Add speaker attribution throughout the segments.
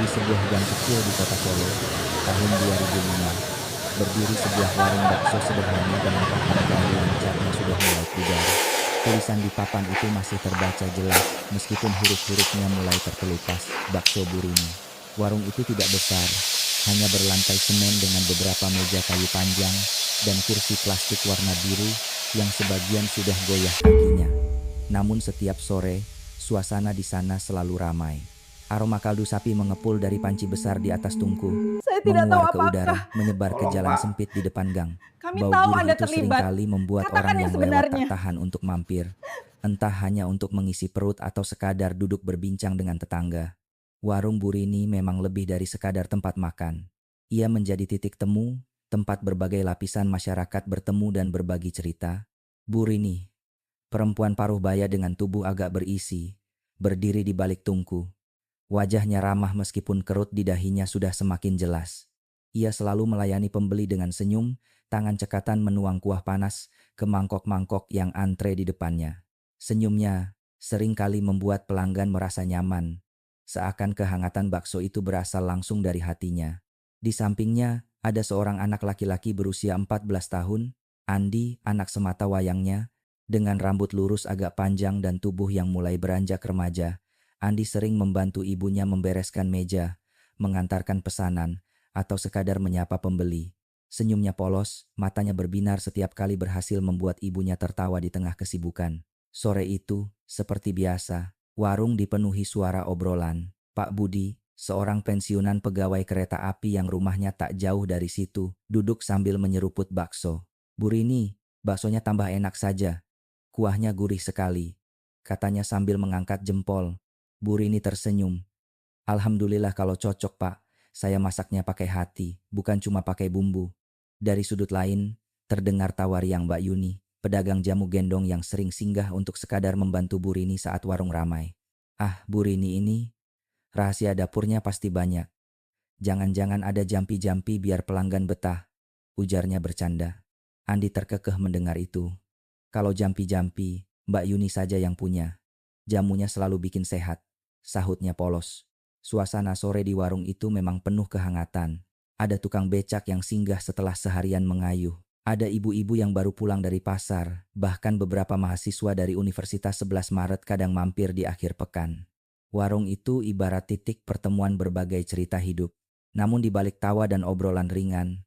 Speaker 1: sebuah gang kecil di kota Solo, tahun 2005, berdiri sebuah warung bakso sederhana dengan papan ganda yang catnya sudah mulai pudar. Tulisan di papan itu masih terbaca jelas, meskipun huruf-hurufnya mulai terkelupas, bakso Burini. Warung itu tidak besar, hanya berlantai semen dengan beberapa meja kayu panjang dan kursi plastik warna biru yang sebagian sudah goyah kakinya. Namun setiap sore, suasana di sana selalu ramai. Aroma kaldu sapi mengepul dari panci besar di atas tungku,
Speaker 2: Saya tidak tahu
Speaker 1: menguar ke
Speaker 2: apa-apa.
Speaker 1: udara, menyebar ke
Speaker 3: Tolong
Speaker 1: jalan
Speaker 3: Pak,
Speaker 1: sempit di depan gang.
Speaker 2: Kami
Speaker 1: Bau
Speaker 2: tahu
Speaker 1: gurih
Speaker 2: Anda
Speaker 1: itu
Speaker 2: terlibat.
Speaker 1: seringkali membuat
Speaker 2: Katakan
Speaker 1: orang
Speaker 2: yang
Speaker 1: yang lewat tak
Speaker 2: sebenarnya.
Speaker 1: tahan untuk mampir, entah hanya untuk mengisi perut atau sekadar duduk berbincang dengan tetangga. Warung Burini memang lebih dari sekadar tempat makan. Ia menjadi titik temu, tempat berbagai lapisan masyarakat bertemu dan berbagi cerita. Burini, perempuan paruh baya dengan tubuh agak berisi, berdiri di balik tungku. Wajahnya ramah meskipun kerut di dahinya sudah semakin jelas. Ia selalu melayani pembeli dengan senyum, tangan cekatan menuang kuah panas ke mangkok-mangkok yang antre di depannya. Senyumnya seringkali membuat pelanggan merasa nyaman, seakan kehangatan bakso itu berasal langsung dari hatinya. Di sampingnya ada seorang anak laki-laki berusia 14 tahun, Andi, anak semata wayangnya, dengan rambut lurus agak panjang dan tubuh yang mulai beranjak remaja. Andi sering membantu ibunya membereskan meja, mengantarkan pesanan, atau sekadar menyapa pembeli. Senyumnya polos, matanya berbinar setiap kali berhasil membuat ibunya tertawa di tengah kesibukan. Sore itu, seperti biasa, warung dipenuhi suara obrolan. Pak Budi, seorang pensiunan pegawai kereta api yang rumahnya tak jauh dari situ, duduk sambil menyeruput bakso. "Bu Rini, baksonya tambah enak saja. Kuahnya gurih sekali," katanya sambil mengangkat jempol. Bu Rini tersenyum. "Alhamdulillah kalau cocok, Pak. Saya masaknya pakai hati, bukan cuma pakai bumbu." Dari sudut lain, terdengar tawa riang Mbak Yuni, pedagang jamu gendong yang sering singgah untuk sekadar membantu Bu Rini saat warung ramai. "Ah, Bu Rini ini, rahasia dapurnya pasti banyak. Jangan-jangan ada jampi-jampi biar pelanggan betah," ujarnya bercanda. Andi terkekeh mendengar itu. "Kalau jampi-jampi, Mbak Yuni saja yang punya. Jamunya selalu bikin sehat," sahutnya polos. Suasana sore di warung itu memang penuh kehangatan. Ada tukang becak yang singgah setelah seharian mengayuh. Ada ibu-ibu yang baru pulang dari pasar, bahkan beberapa mahasiswa dari Universitas 11 Maret kadang mampir di akhir pekan. Warung itu ibarat titik pertemuan berbagai cerita hidup. Namun di balik tawa dan obrolan ringan,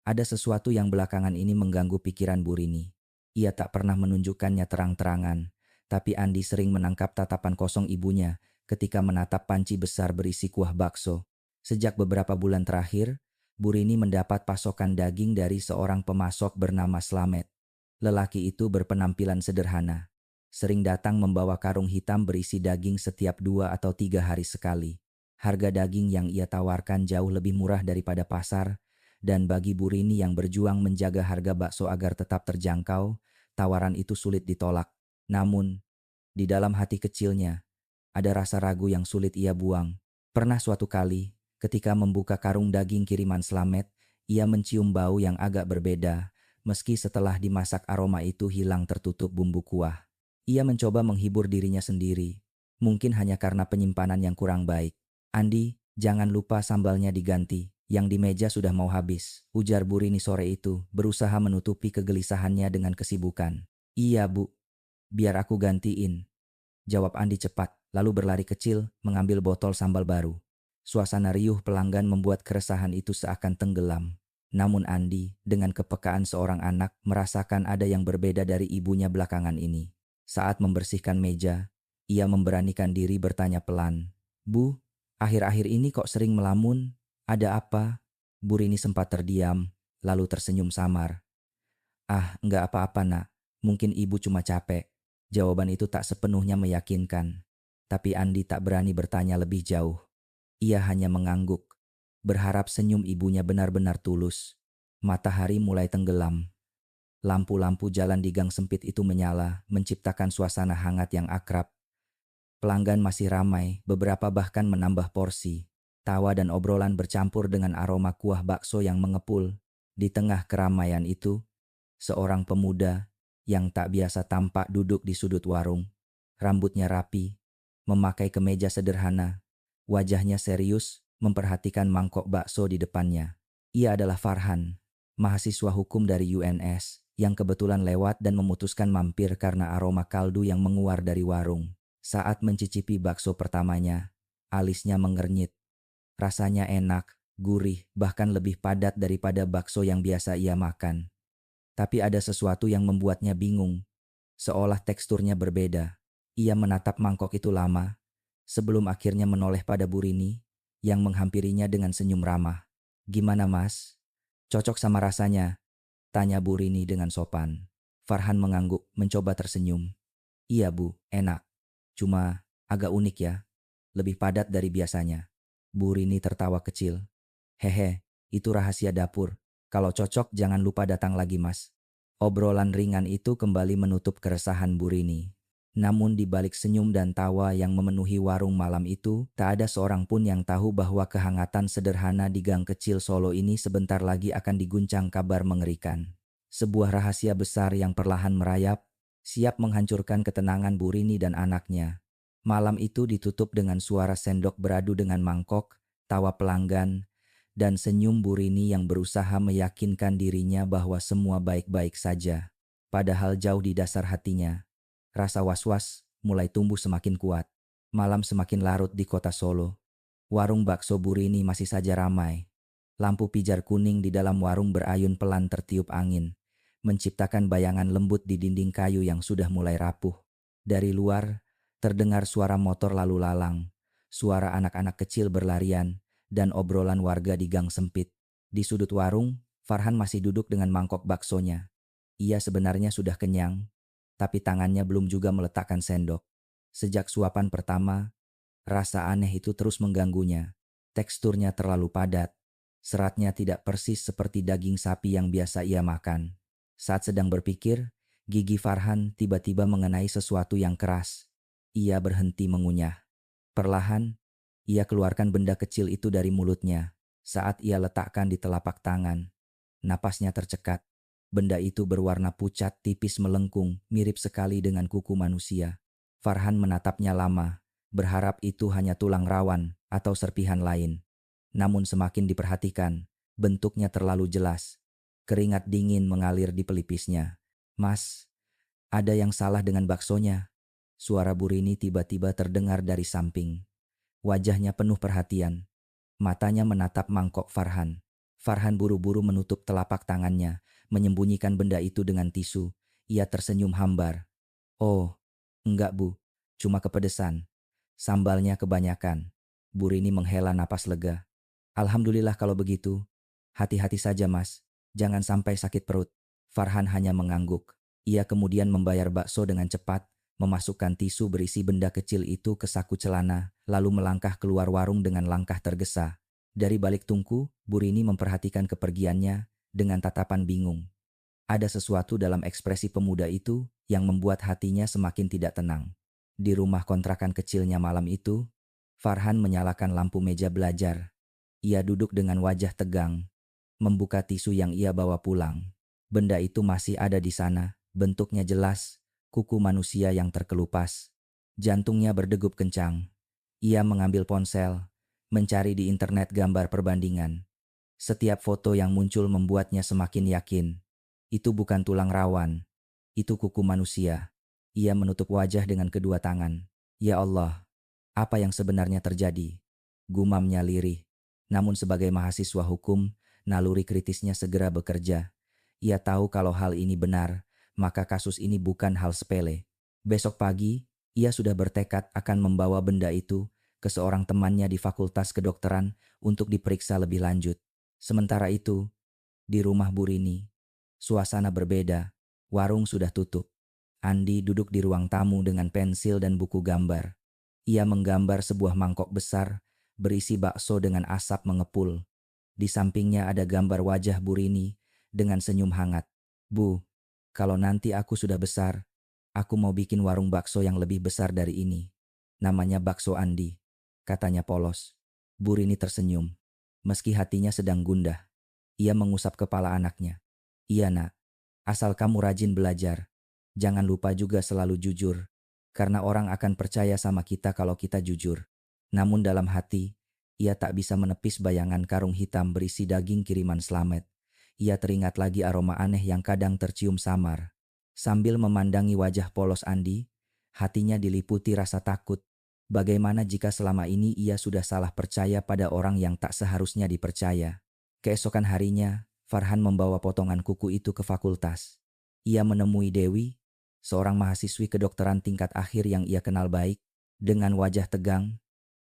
Speaker 1: ada sesuatu yang belakangan ini mengganggu pikiran Bu Rini. Ia tak pernah menunjukkannya terang-terangan, tapi Andi sering menangkap tatapan kosong ibunya ketika menatap panci besar berisi kuah bakso. Sejak beberapa bulan terakhir, Bu Rini mendapat pasokan daging dari seorang pemasok bernama Slamet. Lelaki itu berpenampilan sederhana, sering datang membawa karung hitam berisi daging setiap 2 atau 3 hari sekali. Harga daging yang ia tawarkan jauh lebih murah daripada pasar, dan bagi Bu Rini yang berjuang menjaga harga bakso agar tetap terjangkau, tawaran itu sulit ditolak. Namun, di dalam hati kecilnya, ada rasa ragu yang sulit ia buang. Pernah suatu kali, ketika membuka karung daging kiriman Slamet, ia mencium bau yang agak berbeda, meski setelah dimasak aroma itu hilang tertutup bumbu kuah. Ia mencoba menghibur dirinya sendiri, mungkin hanya karena penyimpanan yang kurang baik. "Andi, jangan lupa sambalnya diganti, yang di meja sudah mau habis," ujar Bu Rini sore itu, berusaha menutupi kegelisahannya dengan kesibukan. "Iya, Bu, biar aku gantiin," jawab Andi cepat, lalu berlari kecil mengambil botol sambal baru. Suasana riuh pelanggan membuat keresahan itu seakan tenggelam. Namun Andi, dengan kepekaan seorang anak, merasakan ada yang berbeda dari ibunya belakangan ini. Saat membersihkan meja, ia memberanikan diri bertanya pelan, "Bu, akhir-akhir ini kok sering melamun? Ada apa?" Bu Rini sempat terdiam, lalu tersenyum samar. "Ah, enggak apa-apa nak, mungkin ibu cuma capek." Jawaban itu tak sepenuhnya meyakinkan, tapi Andi tak berani bertanya lebih jauh. Ia hanya mengangguk, berharap senyum ibunya benar-benar tulus. Matahari mulai tenggelam. Lampu-lampu jalan di gang sempit itu menyala, menciptakan suasana hangat yang akrab. Pelanggan masih ramai, beberapa bahkan menambah porsi. Tawa dan obrolan bercampur dengan aroma kuah bakso yang mengepul. Di tengah keramaian itu, seorang pemuda yang tak biasa tampak duduk di sudut warung. Rambutnya rapi, memakai kemeja sederhana, wajahnya serius memperhatikan mangkok bakso di depannya. Ia adalah Farhan, mahasiswa hukum dari UNS, yang kebetulan lewat dan memutuskan mampir karena aroma kaldu yang menguar dari warung. Saat mencicipi bakso pertamanya, alisnya mengernyit. Rasanya enak, gurih, bahkan lebih padat daripada bakso yang biasa ia makan. Tapi ada sesuatu yang membuatnya bingung, seolah teksturnya berbeda. Ia menatap mangkok itu lama, sebelum akhirnya menoleh pada Burini, yang menghampirinya dengan senyum ramah. "Gimana mas? Cocok sama rasanya?" tanya Burini dengan sopan. Farhan mengangguk, mencoba tersenyum. "Iya bu, enak. Cuma agak unik ya, lebih padat dari biasanya." Burini tertawa kecil. "Hehe, itu rahasia dapur. Kalau cocok jangan lupa datang lagi mas." Obrolan ringan itu kembali menutup keresahan Burini. Namun di balik senyum dan tawa yang memenuhi warung malam itu, tak ada seorang pun yang tahu bahwa kehangatan sederhana di gang kecil Solo ini sebentar lagi akan diguncang kabar mengerikan. Sebuah rahasia besar yang perlahan merayap, siap menghancurkan ketenangan Burini dan anaknya. Malam itu ditutup dengan suara sendok beradu dengan mangkok, tawa pelanggan, dan senyum Burini yang berusaha meyakinkan dirinya bahwa semua baik-baik saja. Padahal jauh di dasar hatinya, rasa was-was mulai tumbuh semakin kuat. Malam semakin larut di kota Solo. Warung bakso Burini masih saja ramai. Lampu pijar kuning di dalam warung berayun pelan tertiup angin, menciptakan bayangan lembut di dinding kayu yang sudah mulai rapuh. Dari luar, terdengar suara motor lalu lalang, suara anak-anak kecil berlarian, dan obrolan warga di gang sempit. Di sudut warung, Farhan masih duduk dengan mangkok baksonya. Ia sebenarnya sudah kenyang, tapi tangannya belum juga meletakkan sendok. Sejak suapan pertama, rasa aneh itu terus mengganggunya. Teksturnya terlalu padat, seratnya tidak persis seperti daging sapi yang biasa ia makan. Saat sedang berpikir, gigi Farhan tiba-tiba mengenai sesuatu yang keras. Ia berhenti mengunyah. Perlahan, ia keluarkan benda kecil itu dari mulutnya. Saat ia letakkan di telapak tangan, napasnya tercekat. Benda itu berwarna pucat tipis melengkung, mirip sekali dengan kuku manusia. Farhan menatapnya lama, berharap itu hanya tulang rawan atau serpihan lain. Namun semakin diperhatikan, bentuknya terlalu jelas. Keringat dingin mengalir di pelipisnya. "Mas, ada yang salah dengan baksonya." Suara Burini tiba-tiba terdengar dari samping. Wajahnya penuh perhatian. Matanya menatap mangkok Farhan. Farhan buru-buru menutup telapak tangannya, menyembunyikan benda itu dengan tisu. Ia tersenyum hambar. "Oh, enggak bu, cuma kepedesan. Sambalnya kebanyakan." Burini menghela napas lega. "Alhamdulillah kalau begitu. Hati-hati saja mas, jangan sampai sakit perut." Farhan hanya mengangguk. Ia kemudian membayar bakso dengan cepat, memasukkan tisu berisi benda kecil itu ke saku celana, lalu melangkah keluar warung dengan langkah tergesa. Dari balik tungku, Burini memperhatikan kepergiannya dengan tatapan bingung. Ada sesuatu dalam ekspresi pemuda itu yang membuat hatinya semakin tidak tenang. Di rumah kontrakan kecilnya malam itu, Farhan menyalakan lampu meja belajar. Ia duduk dengan wajah tegang, membuka tisu yang ia bawa pulang. Benda itu masih ada di sana, bentuknya jelas, kuku manusia yang terkelupas. Jantungnya berdegup kencang. Ia mengambil ponsel, mencari di internet gambar perbandingan. Setiap foto yang muncul membuatnya semakin yakin. Itu bukan tulang rawan, itu kuku manusia. Ia menutup wajah dengan kedua tangan. "Ya Allah, apa yang sebenarnya terjadi?" Gumamnya lirih. Namun sebagai mahasiswa hukum, naluri kritisnya segera bekerja. Ia tahu kalau hal ini benar, maka kasus ini bukan hal sepele. Besok pagi, ia sudah bertekad akan membawa benda itu ke seorang temannya di Fakultas Kedokteran untuk diperiksa lebih lanjut. Sementara itu, di rumah Burini, suasana berbeda. Warung sudah tutup. Andi duduk di ruang tamu dengan pensil dan buku gambar. Ia menggambar sebuah mangkok besar berisi bakso dengan asap mengepul. Di sampingnya ada gambar wajah Burini dengan senyum hangat. "Bu, kalau nanti aku sudah besar, aku mau bikin warung bakso yang lebih besar dari ini. Namanya Bakso Andi," katanya polos. Burini tersenyum. Meski hatinya sedang gundah, ia mengusap kepala anaknya. "Iya nak, asal kamu rajin belajar. Jangan lupa juga selalu jujur, karena orang akan percaya sama kita kalau kita jujur." Namun dalam hati, Ia tak bisa menepis bayangan karung hitam berisi daging kiriman Slamet. Ia teringat lagi aroma aneh yang kadang tercium samar. Sambil memandangi wajah polos Andi, hatinya diliputi rasa takut. Bagaimana jika selama ini ia sudah salah percaya pada orang yang tak seharusnya dipercaya? Keesokan harinya, Farhan membawa potongan kuku itu ke fakultas. Ia menemui Dewi, seorang mahasiswi kedokteran tingkat akhir yang ia kenal baik. Dengan wajah tegang,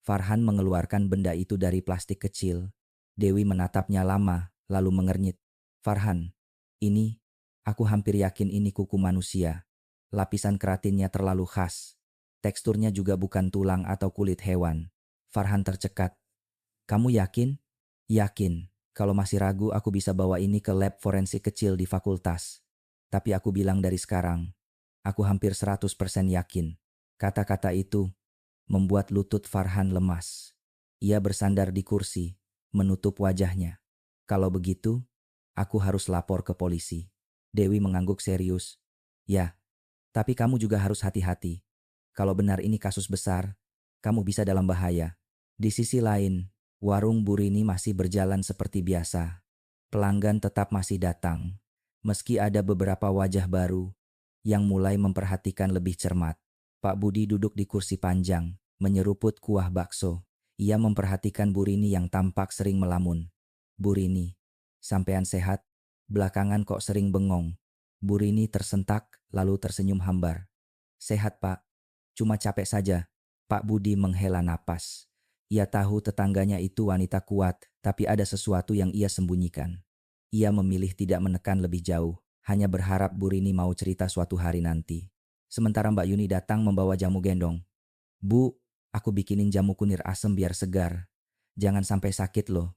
Speaker 1: Farhan mengeluarkan benda itu dari plastik kecil. Dewi menatapnya lama, lalu mengernyit. Farhan, ini, aku hampir yakin ini kuku manusia. Lapisan keratinnya terlalu khas. Teksturnya juga bukan tulang atau kulit hewan. Farhan tercekat. Kamu yakin? Yakin. Kalau masih ragu, aku bisa bawa ini ke lab forensik kecil di fakultas. Tapi aku bilang dari sekarang, aku hampir 100% yakin. Kata-kata itu membuat lutut Farhan lemas. Ia bersandar di kursi, menutup wajahnya. Kalau begitu, aku harus lapor ke polisi. Dewi mengangguk serius. Ya, tapi kamu juga harus hati-hati. Kalau benar ini kasus besar, kamu bisa dalam bahaya. Di sisi lain, warung Bu Rini masih berjalan seperti biasa. Pelanggan tetap masih datang, meski ada beberapa wajah baru yang mulai memperhatikan lebih cermat. Pak Budi duduk di kursi panjang, menyeruput kuah bakso. Ia memperhatikan Bu Rini yang tampak sering melamun. Bu Rini, sampean sehat? Belakangan kok sering bengong. Bu Rini tersentak, lalu tersenyum hambar. Sehat, Pak. Cuma capek saja. Pak Budi menghela napas. Ia tahu tetangganya itu wanita kuat, tapi ada sesuatu yang ia sembunyikan. Ia memilih tidak menekan lebih jauh, hanya berharap Bu Rini mau cerita suatu hari nanti. Sementara Mbak Yuni datang membawa jamu gendong. Bu, aku bikinin jamu kunir asem biar segar. Jangan sampai sakit loh.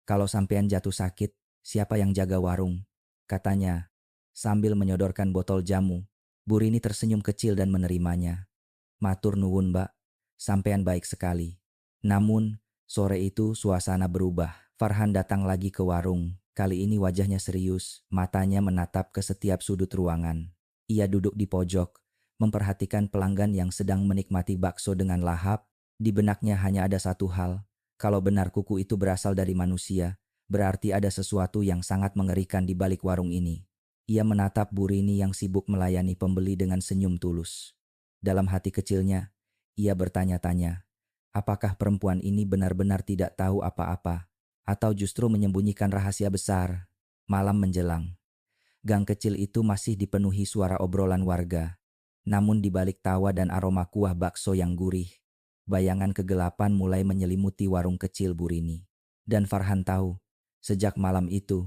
Speaker 1: Kalau sampean jatuh sakit, siapa yang jaga warung? Katanya, sambil menyodorkan botol jamu. Bu Rini tersenyum kecil dan menerimanya. Matur nuwun, Mbak. Sampean baik sekali. Namun, sore itu suasana berubah. Farhan datang lagi ke warung. Kali ini wajahnya serius, matanya menatap ke setiap sudut ruangan. Ia duduk di pojok, memperhatikan pelanggan yang sedang menikmati bakso dengan lahap. Di benaknya hanya ada satu hal. Kalau benar kuku itu berasal dari manusia, berarti ada sesuatu yang sangat mengerikan di balik warung ini. Ia menatap Bu Rini yang sibuk melayani pembeli dengan senyum tulus. Dalam hati kecilnya, ia bertanya-tanya, apakah perempuan ini benar-benar tidak tahu apa-apa, atau justru menyembunyikan rahasia besar? Malam menjelang. Gang kecil itu masih dipenuhi suara obrolan warga. Namun di balik tawa dan aroma kuah bakso yang gurih, bayangan kegelapan mulai menyelimuti warung kecil Bu Rini. Dan Farhan tahu, sejak malam itu,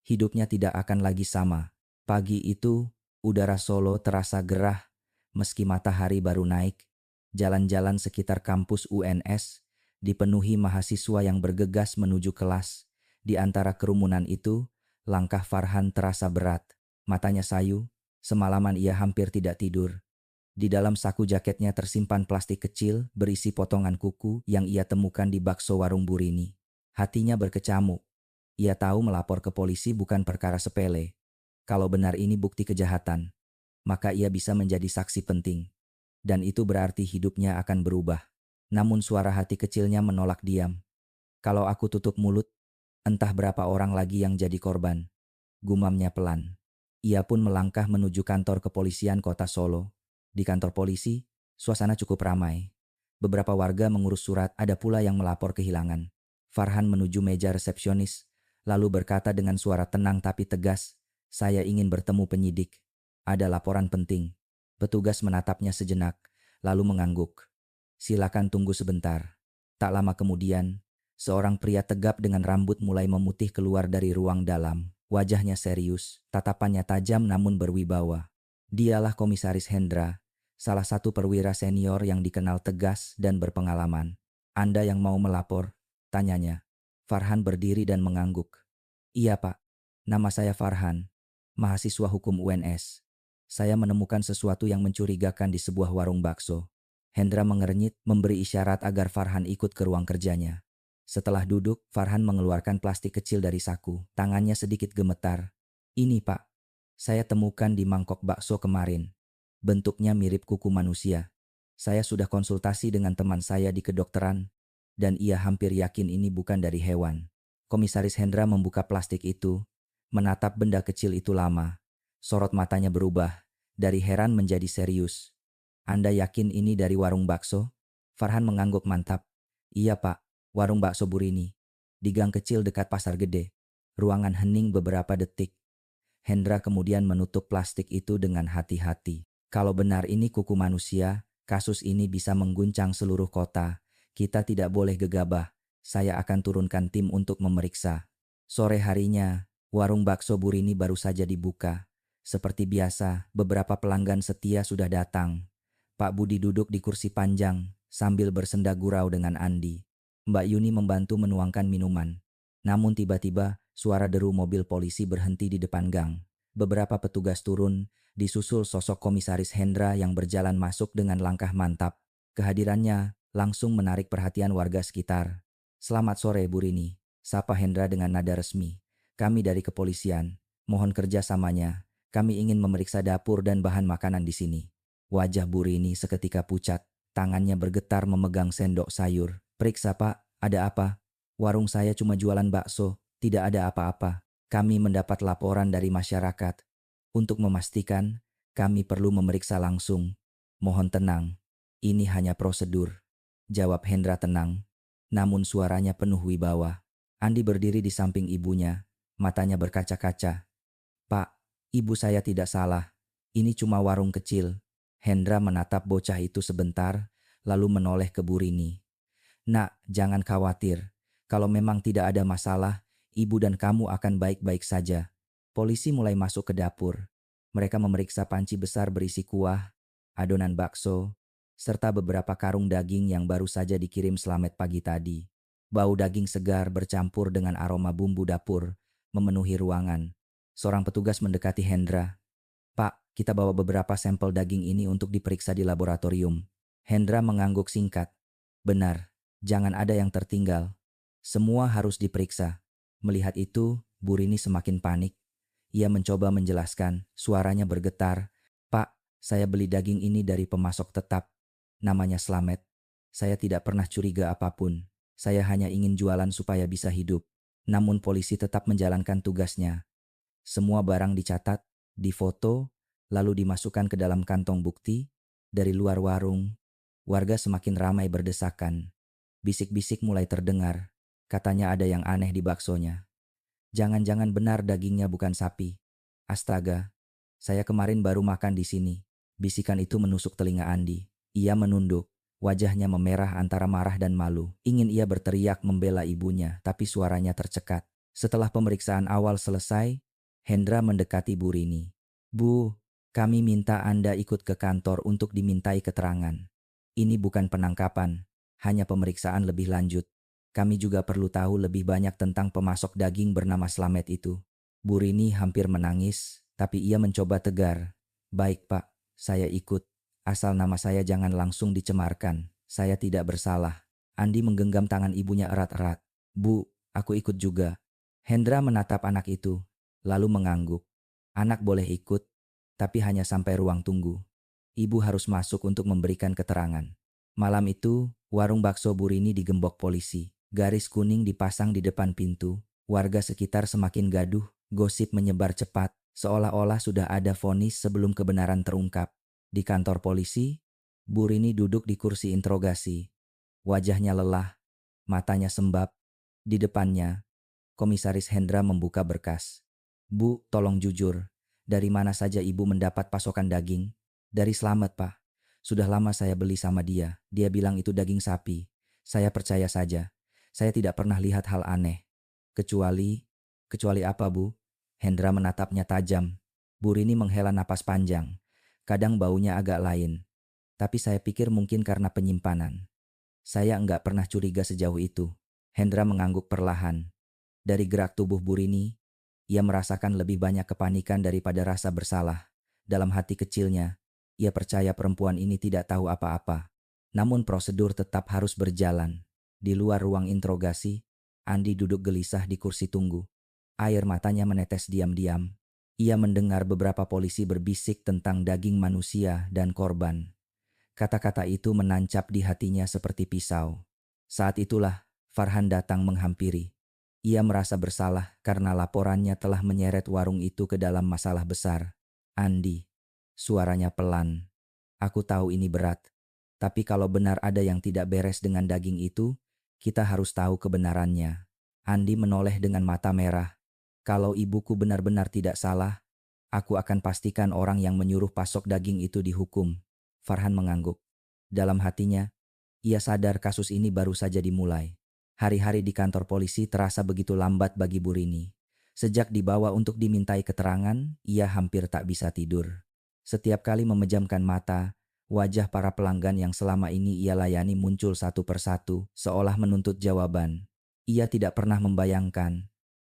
Speaker 1: hidupnya tidak akan lagi sama. Pagi itu, udara Solo terasa gerah, meski matahari baru naik. Jalan-jalan sekitar kampus UNS dipenuhi mahasiswa yang bergegas menuju kelas. Di antara kerumunan itu, langkah Farhan terasa berat. Matanya sayu, semalaman ia hampir tidak tidur. Di dalam saku jaketnya tersimpan plastik kecil berisi potongan kuku yang ia temukan di bakso warung Bu Rini. Hatinya berkecamuk. Ia tahu melapor ke polisi bukan perkara sepele. Kalau benar ini bukti kejahatan, maka ia bisa menjadi saksi penting. Dan itu berarti hidupnya akan berubah. Namun suara hati kecilnya menolak diam. Kalau aku tutup mulut, entah berapa orang lagi yang jadi korban. Gumamnya pelan. Ia pun melangkah menuju kantor kepolisian kota Solo. Di kantor polisi, suasana cukup ramai. Beberapa warga mengurus surat, ada pula yang melapor kehilangan. Farhan menuju meja resepsionis, lalu berkata dengan suara tenang tapi tegas, "Saya ingin bertemu penyidik. Ada laporan penting." Petugas menatapnya sejenak, lalu mengangguk. "Silakan tunggu sebentar." Tak lama kemudian, seorang pria tegap dengan rambut mulai memutih keluar dari ruang dalam. Wajahnya serius, tatapannya tajam namun berwibawa. Dialah Komisaris Hendra, salah satu perwira senior yang dikenal tegas dan berpengalaman. "Anda yang mau melapor?" tanyanya. Farhan berdiri dan mengangguk. "Iya, Pak. Nama saya Farhan, mahasiswa hukum UNS. Saya menemukan sesuatu yang mencurigakan di sebuah warung bakso." Hendra mengernyit, memberi isyarat agar Farhan ikut ke ruang kerjanya. Setelah duduk, Farhan mengeluarkan plastik kecil dari saku. Tangannya sedikit gemetar. "Ini, Pak, saya temukan di mangkok bakso kemarin. Bentuknya mirip kuku manusia. Saya sudah konsultasi dengan teman saya di kedokteran. dan ia hampir yakin ini bukan dari hewan. Komisaris Hendra membuka plastik itu, menatap benda kecil itu lama. Sorot matanya berubah, dari heran menjadi serius. Anda yakin ini dari warung bakso? Farhan mengangguk mantap. Iya pak, warung bakso Burini. Di gang kecil dekat pasar gede. Ruangan hening beberapa detik. Hendra kemudian menutup plastik itu dengan hati-hati. Kalau benar ini kuku manusia, kasus ini bisa mengguncang seluruh kota. Kita tidak boleh gegabah. Saya akan turunkan tim untuk memeriksa. Sore harinya, warung bakso Burini baru saja dibuka. Seperti biasa, beberapa pelanggan setia sudah datang. Pak Budi duduk di kursi panjang sambil bersenda gurau dengan Andi. Mbak Yuni membantu menuangkan minuman. Namun tiba-tiba suara deru mobil polisi berhenti di depan gang. Beberapa petugas turun, disusul sosok komisaris Hendra yang berjalan masuk dengan langkah mantap. Kehadirannya langsung menarik perhatian warga sekitar. Selamat sore Bu Rini, sapa Hendra dengan nada resmi. Kami dari kepolisian, mohon kerjasamanya. Kami ingin memeriksa dapur dan bahan makanan di sini. Wajah Bu Rini seketika pucat, tangannya bergetar memegang sendok sayur. Periksa pak, ada apa? Warung saya cuma jualan bakso, tidak ada apa-apa. Kami mendapat laporan dari masyarakat. Untuk memastikan, kami perlu memeriksa langsung. Mohon tenang, ini hanya prosedur. Jawab Hendra tenang, namun suaranya penuh wibawa. Andi berdiri di samping ibunya, matanya berkaca-kaca. Pak, ibu saya tidak salah. Ini cuma warung kecil. Hendra menatap bocah itu sebentar, lalu menoleh ke Bu Rini. Nak, jangan khawatir. Kalau memang tidak ada masalah, ibu dan kamu akan baik-baik saja. Polisi mulai masuk ke dapur. Mereka memeriksa panci besar berisi kuah, adonan bakso, serta beberapa karung daging yang baru saja dikirim Slamet pagi tadi. Bau daging segar bercampur dengan aroma bumbu dapur memenuhi ruangan. Seorang petugas mendekati Hendra. Pak, kita bawa beberapa sampel daging ini untuk diperiksa di laboratorium. Hendra mengangguk singkat. Benar, jangan ada yang tertinggal. Semua harus diperiksa. Melihat itu, Bu Rini semakin panik. Ia mencoba menjelaskan, suaranya bergetar. Pak, saya beli daging ini dari pemasok tetap. Namanya Slamet. Saya tidak pernah curiga apapun. Saya hanya ingin jualan supaya bisa hidup. Namun polisi tetap menjalankan tugasnya. Semua barang dicatat, difoto, lalu dimasukkan ke dalam kantong bukti. Dari luar warung, warga semakin ramai berdesakan. Bisik-bisik mulai terdengar. Katanya ada yang aneh di baksonya. Jangan-jangan benar dagingnya bukan sapi. Astaga, saya kemarin baru makan di sini. Bisikan itu menusuk telinga Andi. Ia menunduk. Wajahnya memerah antara marah dan malu. Ingin ia berteriak membela ibunya, tapi suaranya tercekat. Setelah pemeriksaan awal selesai, Hendra mendekati Bu Rini. Bu, kami minta Anda ikut ke kantor untuk dimintai keterangan. Ini bukan penangkapan, hanya pemeriksaan lebih lanjut. Kami juga perlu tahu lebih banyak tentang pemasok daging bernama Slamet itu. Bu Rini hampir menangis, tapi ia mencoba tegar. Baik pak, saya ikut. Asal nama saya jangan langsung dicemarkan. Saya tidak bersalah. Andi menggenggam tangan ibunya erat-erat. Bu, aku ikut juga. Hendra menatap anak itu, lalu mengangguk. Anak boleh ikut, tapi hanya sampai ruang tunggu. Ibu harus masuk untuk memberikan keterangan. Malam itu, warung bakso Bu Rini digembok polisi. Garis kuning dipasang di depan pintu. Warga sekitar semakin gaduh, gosip menyebar cepat, seolah-olah sudah ada vonis sebelum kebenaran terungkap. Di kantor polisi, Bu Rini duduk di kursi interogasi. Wajahnya lelah, matanya sembab. Di depannya, Komisaris Hendra membuka berkas. Bu, tolong jujur. Dari mana saja ibu mendapat pasokan daging? Dari Slamet, Pak. Sudah lama saya beli sama dia. Dia bilang itu daging sapi. Saya percaya saja. Saya tidak pernah lihat hal aneh. Kecuali apa, Bu? Hendra menatapnya tajam. Bu Rini menghela napas panjang. Kadang baunya agak lain. Tapi saya pikir mungkin karena penyimpanan. Saya enggak pernah curiga sejauh itu. Hendra mengangguk perlahan. Dari gerak tubuh Bu Rini, ia merasakan lebih banyak kepanikan daripada rasa bersalah. Dalam hati kecilnya, ia percaya perempuan ini tidak tahu apa-apa. Namun prosedur tetap harus berjalan. Di luar ruang interogasi, Andi duduk gelisah di kursi tunggu. Air matanya menetes diam-diam. Ia mendengar beberapa polisi berbisik tentang daging manusia dan korban. Kata-kata itu menancap di hatinya seperti pisau. Saat itulah Farhan datang menghampiri. Ia merasa bersalah karena laporannya telah menyeret warung itu ke dalam masalah besar. Andi, suaranya pelan. Aku tahu ini berat, tapi kalau benar ada yang tidak beres dengan daging itu, kita harus tahu kebenarannya. Andi menoleh dengan mata merah. Kalau ibuku benar-benar tidak salah, aku akan pastikan orang yang menyuruh pasok daging itu dihukum. Farhan mengangguk. Dalam hatinya, ia sadar kasus ini baru saja dimulai. Hari-hari di kantor polisi terasa begitu lambat bagi Bu Rini. Sejak dibawa untuk dimintai keterangan, ia hampir tak bisa tidur. Setiap kali memejamkan mata, wajah para pelanggan yang selama ini ia layani muncul satu persatu, seolah menuntut jawaban. Ia tidak pernah membayangkan,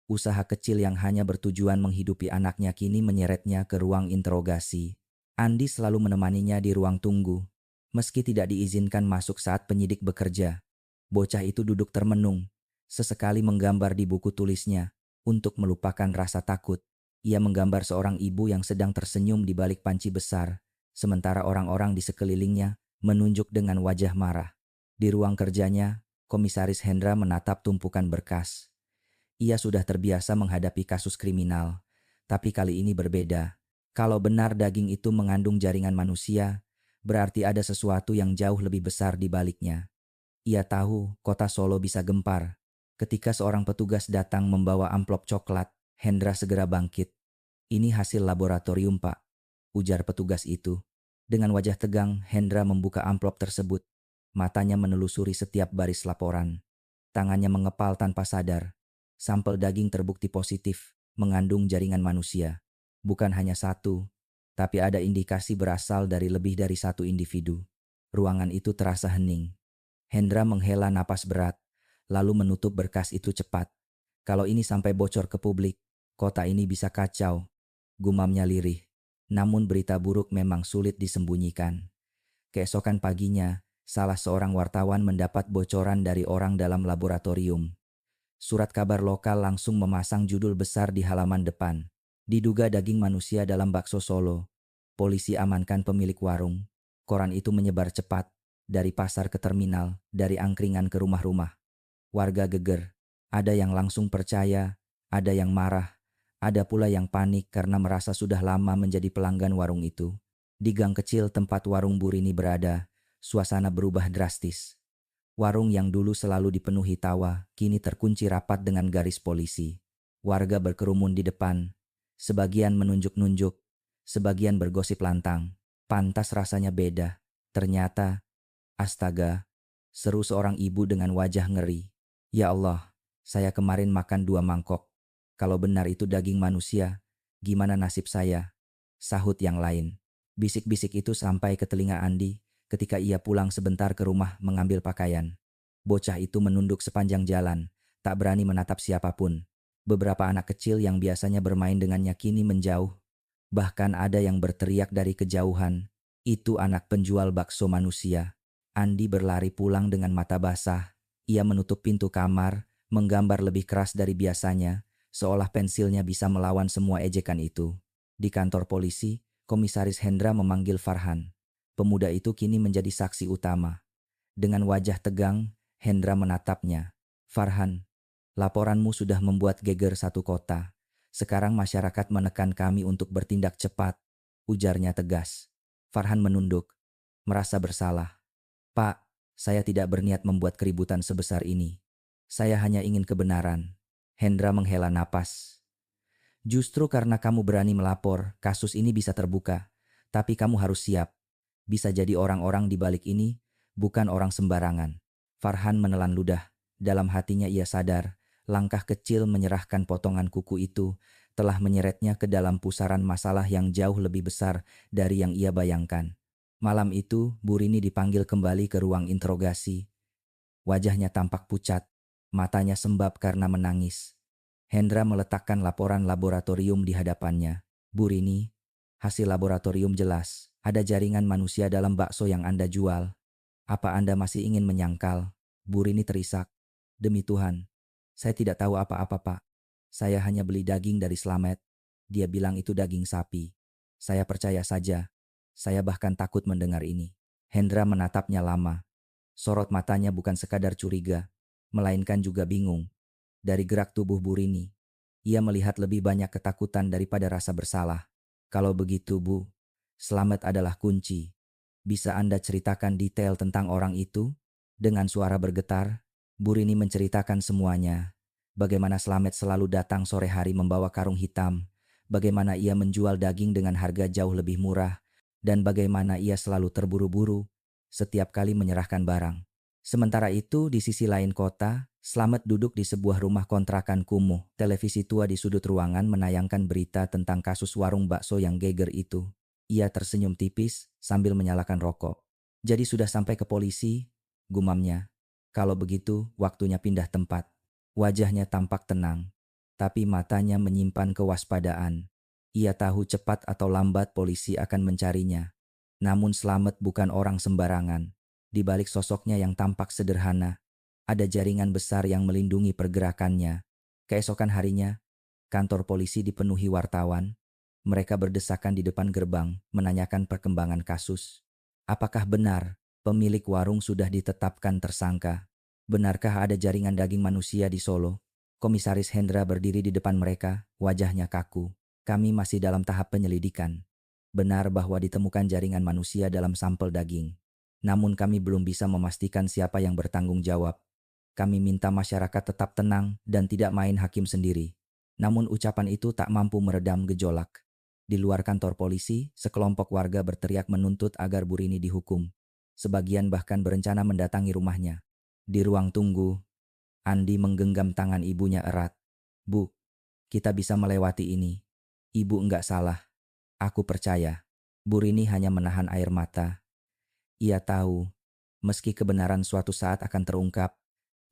Speaker 1: usaha kecil yang hanya bertujuan menghidupi anaknya kini menyeretnya ke ruang interogasi. Andi selalu menemaninya di ruang tunggu. Meski tidak diizinkan masuk saat penyidik bekerja, bocah itu duduk termenung, sesekali menggambar di buku tulisnya. Untuk melupakan rasa takut, ia menggambar seorang ibu yang sedang tersenyum di balik panci besar, sementara orang-orang di sekelilingnya menunjuk dengan wajah marah. Di ruang kerjanya, Komisaris Hendra menatap tumpukan berkas. Ia sudah terbiasa menghadapi kasus kriminal, tapi kali ini berbeda. Kalau benar daging itu mengandung jaringan manusia, berarti ada sesuatu yang jauh lebih besar di baliknya. Ia tahu kota Solo bisa gempar. Ketika seorang petugas datang membawa amplop coklat, Hendra segera bangkit. Ini hasil laboratorium, Pak, ujar petugas itu. Dengan wajah tegang, Hendra membuka amplop tersebut. Matanya menelusuri setiap baris laporan. Tangannya mengepal tanpa sadar. Sampel daging terbukti positif, mengandung jaringan manusia. Bukan hanya satu, tapi ada indikasi berasal dari lebih dari satu individu. Ruangan itu terasa hening. Hendra menghela napas berat, lalu menutup berkas itu cepat. Kalau ini sampai bocor ke publik, kota ini bisa kacau. Gumamnya lirih. Namun berita buruk memang sulit disembunyikan. Keesokan paginya, salah seorang wartawan mendapat bocoran dari orang dalam laboratorium. Surat kabar lokal langsung memasang judul besar di halaman depan. Diduga daging manusia dalam bakso Solo. Polisi amankan pemilik warung. Koran itu menyebar cepat, dari pasar ke terminal, dari angkringan ke rumah-rumah. Warga geger. Ada yang langsung percaya, ada yang marah, ada pula yang panik karena merasa sudah lama menjadi pelanggan warung itu. Di gang kecil tempat warung Bu Rini berada, suasana berubah drastis. Warung yang dulu selalu dipenuhi tawa, kini terkunci rapat dengan garis polisi. Warga berkerumun di depan, sebagian menunjuk-nunjuk, sebagian bergosip lantang. Pantas rasanya beda. Ternyata, astaga, seru seorang ibu dengan wajah ngeri. Ya Allah, saya kemarin makan 2 mangkok. Kalau benar itu daging manusia, gimana nasib saya? Sahut yang lain. Bisik-bisik itu sampai ke telinga Andi ketika ia pulang sebentar ke rumah mengambil pakaian. Bocah itu menunduk sepanjang jalan, tak berani menatap siapapun. Beberapa anak kecil yang biasanya bermain dengannya kini menjauh. Bahkan ada yang berteriak dari kejauhan, "Itu anak penjual bakso manusia." Andi berlari pulang dengan mata basah. Ia menutup pintu kamar, menggambar lebih keras dari biasanya, seolah pensilnya bisa melawan semua ejekan itu. Di kantor polisi, Komisaris Hendra memanggil Farhan. Pemuda itu kini menjadi saksi utama. Dengan wajah tegang, Hendra menatapnya. "Farhan, laporanmu sudah membuat geger satu kota. Sekarang masyarakat menekan kami untuk bertindak cepat," ujarnya tegas. Farhan menunduk, merasa bersalah. "Pak, saya tidak berniat membuat keributan sebesar ini. Saya hanya ingin kebenaran." Hendra menghela napas. "Justru karena kamu berani melapor, kasus ini bisa terbuka. Tapi kamu harus siap. Bisa jadi orang-orang di balik ini bukan orang sembarangan." Farhan menelan ludah. Dalam hatinya ia sadar, langkah kecil menyerahkan potongan kuku itu telah menyeretnya ke dalam pusaran masalah yang jauh lebih besar dari yang ia bayangkan. Malam itu, Bu Rini dipanggil kembali ke ruang interogasi. Wajahnya tampak pucat, matanya sembab karena menangis. Hendra meletakkan laporan laboratorium di hadapannya. "Bu Rini, hasil laboratorium jelas. Ada jaringan manusia dalam bakso yang Anda jual. Apa Anda masih ingin menyangkal?" Bu Rini terisak. "Demi Tuhan, saya tidak tahu apa-apa, Pak. Saya hanya beli daging dari Slamet. Dia bilang itu daging sapi. Saya percaya saja. Saya bahkan takut mendengar ini." Hendra menatapnya lama. Sorot matanya bukan sekadar curiga, melainkan juga bingung. Dari gerak tubuh Bu Rini, ia melihat lebih banyak ketakutan daripada rasa bersalah. Kalau begitu, Bu, Slamet adalah kunci. Bisa Anda ceritakan detail tentang orang itu? Dengan suara bergetar, Bu Rini menceritakan semuanya. Bagaimana Slamet selalu datang sore hari membawa karung hitam, bagaimana ia menjual daging dengan harga jauh lebih murah, dan bagaimana ia selalu terburu-buru setiap kali menyerahkan barang. Sementara itu, di sisi lain kota, Slamet duduk di sebuah rumah kontrakan kumuh. Televisi tua di sudut ruangan menayangkan berita tentang kasus warung bakso yang geger itu. Ia tersenyum tipis sambil menyalakan rokok. Jadi sudah sampai ke polisi, gumamnya. Kalau begitu, waktunya pindah tempat. Wajahnya tampak tenang, tapi matanya menyimpan kewaspadaan. Ia tahu cepat atau lambat polisi akan mencarinya. Namun Slamet bukan orang sembarangan. Di balik sosoknya yang tampak sederhana, ada jaringan besar yang melindungi pergerakannya. Keesokan harinya, kantor polisi dipenuhi wartawan. Mereka berdesakan di depan gerbang, menanyakan perkembangan kasus. Apakah benar pemilik warung sudah ditetapkan tersangka? Benarkah ada jaringan daging manusia di Solo? Komisaris Hendra berdiri di depan mereka, wajahnya kaku. Kami masih dalam tahap penyelidikan. Benar bahwa ditemukan jaringan manusia dalam sampel daging. Namun kami belum bisa memastikan siapa yang bertanggung jawab. Kami minta masyarakat tetap tenang dan tidak main hakim sendiri. Namun ucapan itu tak mampu meredam gejolak. Di luar kantor polisi, sekelompok warga berteriak menuntut agar Bu Rini dihukum. Sebagian bahkan berencana mendatangi rumahnya. Di ruang tunggu, Andi menggenggam tangan ibunya erat. Bu, kita bisa melewati ini. Ibu enggak salah. Aku percaya. Bu Rini hanya menahan air mata. Ia tahu, meski kebenaran suatu saat akan terungkap,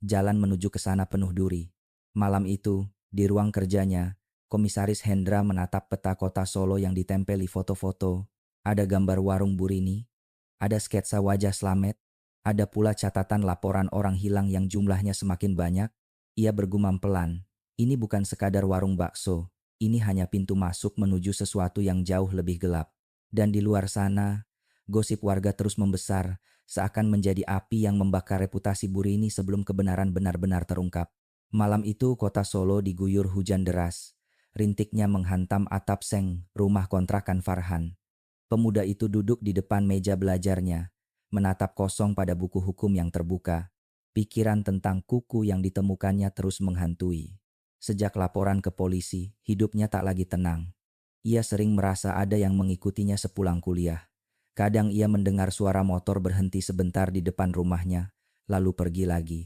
Speaker 1: jalan menuju ke sana penuh duri. Malam itu, di ruang kerjanya, Komisaris Hendra menatap peta kota Solo yang ditempeli foto-foto. Ada gambar warung Bu Rini, ada sketsa wajah Slamet, ada pula catatan laporan orang hilang yang jumlahnya semakin banyak. Ia bergumam pelan, ini bukan sekadar warung bakso, ini hanya pintu masuk menuju sesuatu yang jauh lebih gelap. Dan di luar sana, gosip warga terus membesar, seakan menjadi api yang membakar reputasi Bu Rini sebelum kebenaran benar-benar terungkap. Malam itu kota Solo diguyur hujan deras. Rintiknya menghantam atap seng rumah kontrakan Farhan. Pemuda itu duduk di depan meja belajarnya, menatap kosong pada buku hukum yang terbuka. Pikiran tentang kuku yang ditemukannya terus menghantui. Sejak laporan ke polisi, hidupnya tak lagi tenang. Ia sering merasa ada yang mengikutinya sepulang kuliah. Kadang ia mendengar suara motor berhenti sebentar di depan rumahnya, lalu pergi lagi.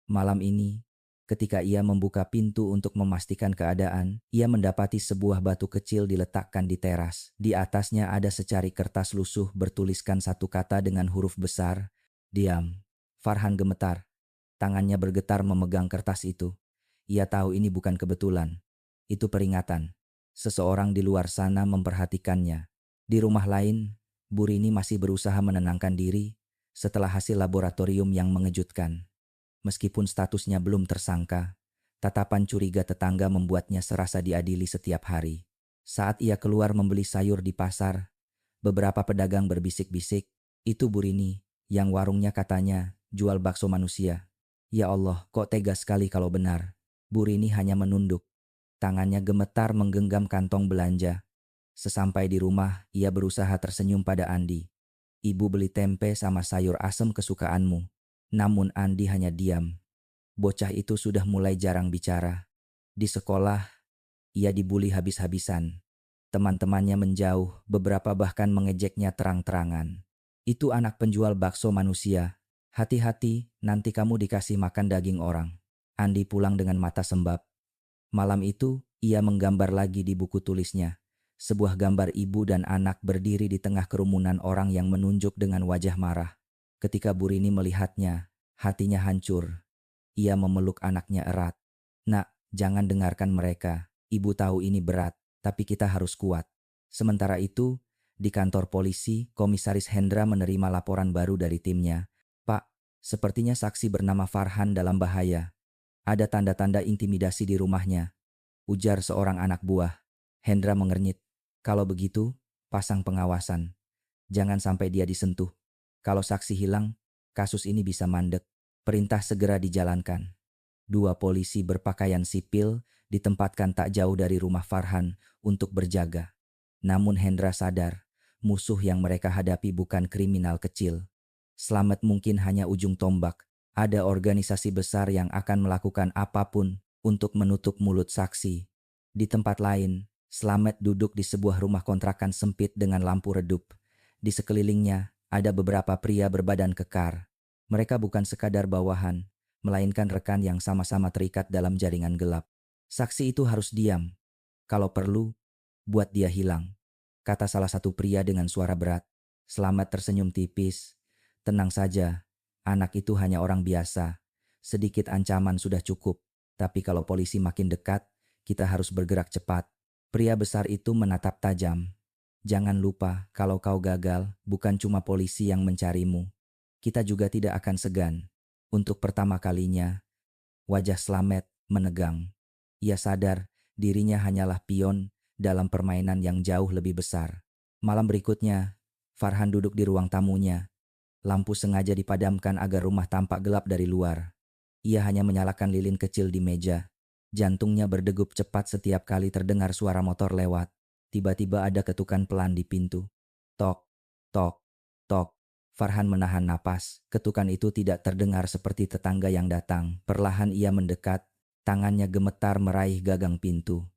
Speaker 1: Malam ini, ketika ia membuka pintu untuk memastikan keadaan, ia mendapati sebuah batu kecil diletakkan di teras. Di atasnya ada secari kertas lusuh bertuliskan satu kata dengan huruf besar, "Diam." Farhan gemetar. Tangannya bergetar memegang kertas itu. Ia tahu ini bukan kebetulan. Itu peringatan. Seseorang di luar sana memperhatikannya. Di rumah lain, Bu Rini masih berusaha menenangkan diri setelah hasil laboratorium yang mengejutkan. Meskipun statusnya belum tersangka, tatapan curiga tetangga membuatnya serasa diadili setiap hari. Saat ia keluar membeli sayur di pasar, beberapa pedagang berbisik-bisik, itu Bu Rini, yang warungnya katanya jual bakso manusia. Ya Allah, kok tega sekali kalau benar. Bu Rini hanya menunduk. Tangannya gemetar menggenggam kantong belanja. Sesampai di rumah, ia berusaha tersenyum pada Andi. Ibu beli tempe sama sayur asem kesukaanmu. Namun Andi hanya diam. Bocah itu sudah mulai jarang bicara. Di sekolah, ia dibuli habis-habisan. Teman-temannya menjauh, beberapa bahkan mengejeknya terang-terangan. Itu anak penjual bakso manusia. Hati-hati, nanti kamu dikasih makan daging orang. Andi pulang dengan mata sembab. Malam itu, ia menggambar lagi di buku tulisnya. Sebuah gambar ibu dan anak berdiri di tengah kerumunan orang yang menunjuk dengan wajah marah. Ketika Bu Rini melihatnya, hatinya hancur. Ia memeluk anaknya erat. Nak, jangan dengarkan mereka. Ibu tahu ini berat, tapi kita harus kuat. Sementara itu, di kantor polisi, Komisaris Hendra menerima laporan baru dari timnya. Pak, sepertinya saksi bernama Farhan dalam bahaya. Ada tanda-tanda intimidasi di rumahnya, ujar seorang anak buah. Hendra mengernyit. Kalau begitu, pasang pengawasan. Jangan sampai dia disentuh. Kalau saksi hilang, Kasus ini bisa mandek. Perintah segera dijalankan. Dua polisi berpakaian sipil ditempatkan tak jauh dari rumah Farhan untuk berjaga. Namun Hendra sadar, musuh yang mereka hadapi bukan kriminal kecil. Slamet mungkin hanya ujung tombak. Ada organisasi besar yang akan melakukan apapun untuk menutup mulut saksi. Di tempat lain, Slamet duduk di sebuah rumah kontrakan sempit dengan lampu redup. Di sekelilingnya, ada beberapa pria berbadan kekar. Mereka bukan sekadar bawahan, melainkan rekan yang sama-sama terikat dalam jaringan gelap. Saksi itu harus diam. Kalau perlu, buat dia hilang, kata salah satu pria dengan suara berat. Slamet tersenyum tipis. Tenang saja, anak itu hanya orang biasa. Sedikit ancaman sudah cukup, tapi kalau polisi makin dekat, kita harus bergerak cepat. Pria besar itu menatap tajam. Jangan lupa, kalau kau gagal, bukan cuma polisi yang mencarimu. Kita juga tidak akan segan. Untuk pertama kalinya, wajah Slamet menegang. Ia sadar dirinya hanyalah pion dalam permainan yang jauh lebih besar. Malam berikutnya, Farhan duduk di ruang tamunya. Lampu sengaja dipadamkan agar rumah tampak gelap dari luar. Ia hanya menyalakan lilin kecil di meja. Jantungnya berdegup cepat setiap kali terdengar suara motor lewat. Tiba-tiba ada ketukan pelan di pintu. Tok, tok, tok. Farhan menahan napas. Ketukan itu tidak terdengar seperti tetangga yang datang. Perlahan ia mendekat. Tangannya gemetar meraih gagang pintu.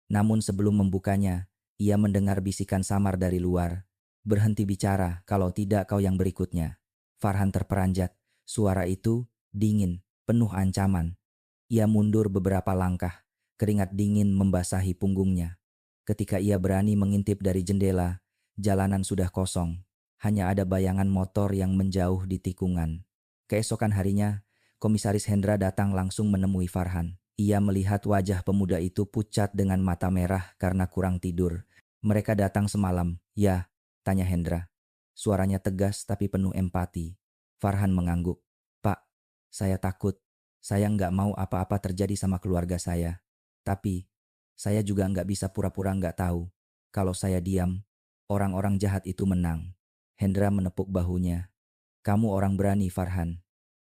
Speaker 1: Namun sebelum membukanya, ia mendengar bisikan samar dari luar. Berhenti bicara, kalau tidak kau yang berikutnya. Farhan terperanjat. Suara itu dingin, penuh ancaman. Ia mundur beberapa langkah. Keringat dingin membasahi punggungnya. Ketika ia berani mengintip dari jendela, jalanan sudah kosong. Hanya ada bayangan motor yang menjauh di tikungan. Keesokan harinya, Komisaris Hendra datang langsung menemui Farhan. Ia melihat wajah pemuda itu pucat dengan mata merah karena kurang tidur. Mereka datang semalam. Ya, tanya Hendra. Suaranya tegas tapi penuh empati. Farhan mengangguk. Pak, saya takut. Saya nggak mau apa-apa terjadi sama keluarga saya. Tapi, saya juga nggak bisa pura-pura nggak tahu. Kalau saya diam, orang-orang jahat itu menang. Hendra menepuk bahunya. Kamu orang berani, Farhan.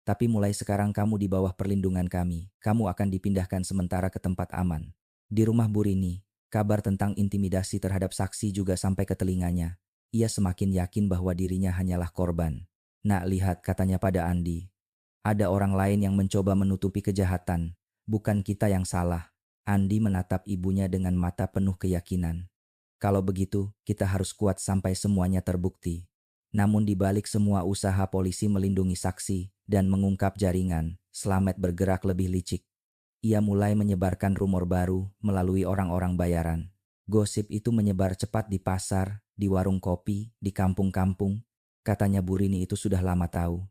Speaker 1: Tapi mulai sekarang kamu di bawah perlindungan kami. Kamu akan dipindahkan sementara ke tempat aman. Di rumah Burini, kabar tentang intimidasi terhadap saksi juga sampai ke telinganya. Ia semakin yakin bahwa dirinya hanyalah korban. Nak, lihat, katanya pada Andi. Ada orang lain yang mencoba menutupi kejahatan. Bukan kita yang salah. Andi menatap ibunya dengan mata penuh keyakinan. Kalau begitu, kita harus kuat sampai semuanya terbukti. Namun di balik semua usaha polisi melindungi saksi dan mengungkap jaringan, Slamet bergerak lebih licik. Ia mulai menyebarkan rumor baru melalui orang-orang bayaran. Gosip itu menyebar cepat di pasar, di warung kopi, di kampung-kampung. Katanya Burini itu sudah lama tahu.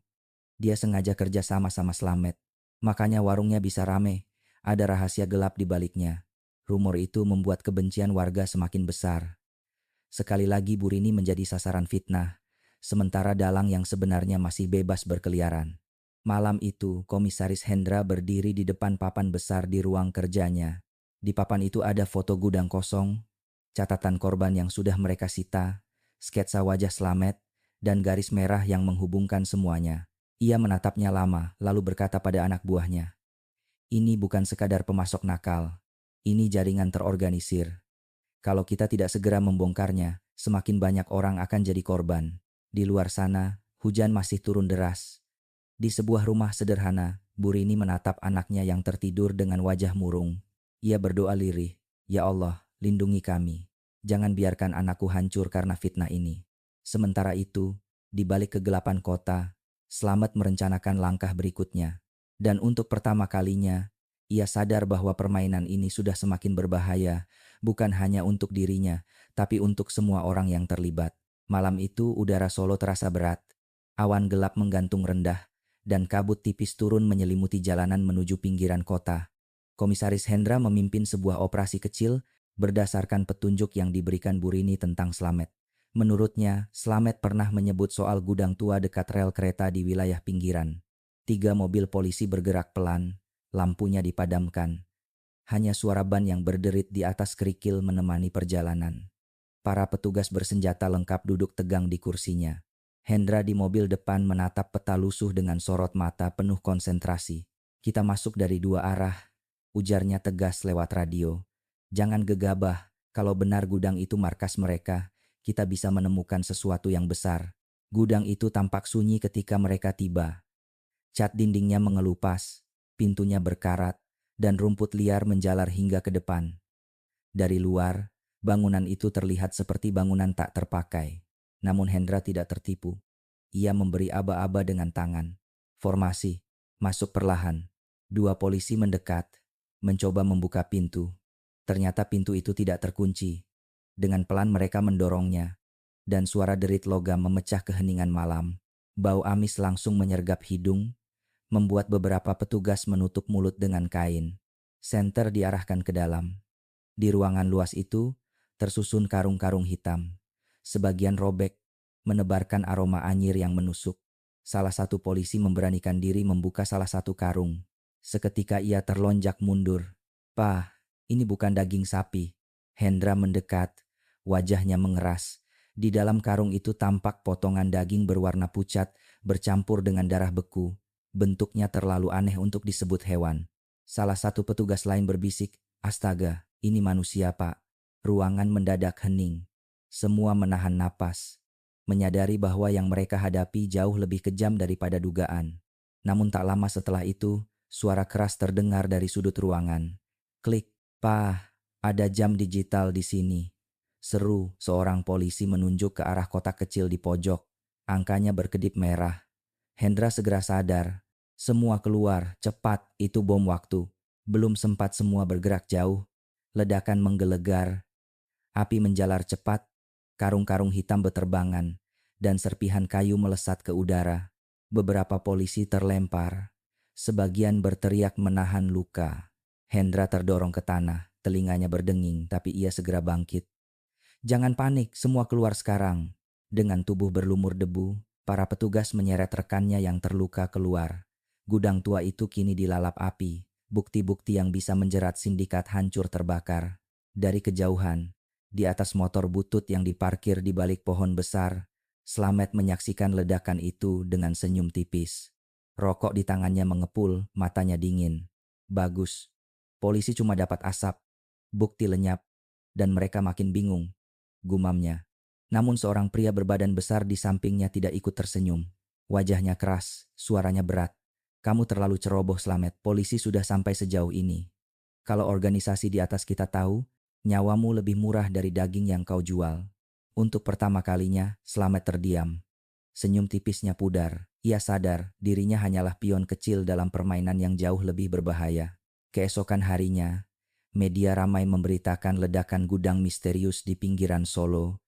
Speaker 1: Dia sengaja kerja sama sama Slamet. Makanya warungnya bisa rame. Ada rahasia gelap di baliknya. Rumor itu membuat kebencian warga semakin besar. Sekali lagi Burini menjadi sasaran fitnah. Sementara dalang yang sebenarnya masih bebas berkeliaran. Malam itu, Komisaris Hendra berdiri di depan papan besar di ruang kerjanya. Di papan itu ada foto gudang kosong, catatan korban yang sudah mereka sita, sketsa wajah Slamet, dan garis merah yang menghubungkan semuanya. Ia menatapnya lama, lalu berkata pada anak buahnya, "Ini bukan sekadar pemasok nakal. Ini jaringan terorganisir. Kalau kita tidak segera membongkarnya, semakin banyak orang akan jadi korban." Di luar sana, hujan masih turun deras. Di sebuah rumah sederhana, Burini menatap anaknya yang tertidur dengan wajah murung. Ia berdoa lirih, "Ya Allah, lindungi kami. Jangan biarkan anakku hancur karena fitnah ini." Sementara itu, di balik kegelapan kota, Slamet merencanakan langkah berikutnya. Dan untuk pertama kalinya, ia sadar bahwa permainan ini sudah semakin berbahaya, bukan hanya untuk dirinya, tapi untuk semua orang yang terlibat. Malam itu udara Solo terasa berat. Awan gelap menggantung rendah, dan kabut tipis turun menyelimuti jalanan menuju pinggiran kota. Komisaris Hendra memimpin sebuah operasi kecil berdasarkan petunjuk yang diberikan Burini tentang Slamet. Menurutnya, Slamet pernah menyebut soal gudang tua dekat rel kereta di wilayah pinggiran. 3 mobil polisi bergerak pelan, lampunya dipadamkan. Hanya suara ban yang berderit di atas kerikil menemani perjalanan. Para petugas bersenjata lengkap duduk tegang di kursinya. Hendra di mobil depan menatap peta lusuh dengan sorot mata penuh konsentrasi. Kita masuk dari dua arah, ujarnya tegas lewat radio. Jangan gegabah, kalau benar gudang itu markas mereka, kita bisa menemukan sesuatu yang besar. Gudang itu tampak sunyi ketika mereka tiba. Cat dindingnya mengelupas, pintunya berkarat, dan rumput liar menjalar hingga ke depan. Dari luar, bangunan itu terlihat seperti bangunan tak terpakai. Namun Hendra tidak tertipu. Ia memberi aba-aba dengan tangan. Formasi, masuk perlahan. Dua polisi mendekat, mencoba membuka pintu. Ternyata pintu itu tidak terkunci. Dengan pelan mereka mendorongnya, dan suara derit logam memecah keheningan malam. Bau amis langsung menyergap hidung, membuat beberapa petugas menutup mulut dengan kain. Senter diarahkan ke dalam. Di ruangan luas itu, tersusun karung-karung hitam. Sebagian robek, menebarkan aroma anyir yang menusuk. Salah satu polisi memberanikan diri membuka salah satu karung. Seketika ia terlonjak mundur. "Pak, ini bukan daging sapi." Hendra mendekat, wajahnya mengeras. Di dalam karung itu tampak potongan daging berwarna pucat bercampur dengan darah beku. Bentuknya terlalu aneh untuk disebut hewan. Salah satu petugas lain berbisik, "Astaga, ini manusia, Pak." Ruangan mendadak hening. Semua menahan napas, menyadari bahwa yang mereka hadapi jauh lebih kejam daripada dugaan. Namun tak lama setelah itu, suara keras terdengar dari sudut ruangan. "Klik, Pak, ada jam digital di sini." Seru seorang polisi menunjuk ke arah kotak kecil di pojok. Angkanya berkedip merah. Hendra segera sadar. Semua keluar, cepat, itu bom waktu. Belum sempat semua bergerak jauh. Ledakan menggelegar. Api menjalar cepat. Karung-karung hitam beterbangan. Dan serpihan kayu melesat ke udara. Beberapa polisi terlempar. Sebagian berteriak menahan luka. Hendra terdorong ke tanah. Telinganya berdenging, tapi ia segera bangkit. "Jangan panik, semua keluar sekarang." Dengan tubuh berlumur debu, para petugas menyeret rekannya yang terluka keluar. Gudang tua itu kini dilalap api. Bukti-bukti yang bisa menjerat sindikat hancur terbakar. Dari kejauhan, di atas motor butut yang diparkir di balik pohon besar, Slamet menyaksikan ledakan itu dengan senyum tipis. Rokok di tangannya mengepul, matanya dingin. Bagus. Polisi cuma dapat asap. Bukti lenyap. Dan mereka makin bingung, gumamnya. Namun seorang pria berbadan besar di sampingnya tidak ikut tersenyum. Wajahnya keras, suaranya berat. "Kamu terlalu ceroboh, Slamet. Polisi sudah sampai sejauh ini. Kalau organisasi di atas kita tahu, nyawamu lebih murah dari daging yang kau jual." Untuk pertama kalinya, Slamet terdiam. Senyum tipisnya pudar. Ia sadar dirinya hanyalah pion kecil dalam permainan yang jauh lebih berbahaya. Keesokan harinya, media ramai memberitakan ledakan gudang misterius di pinggiran Solo.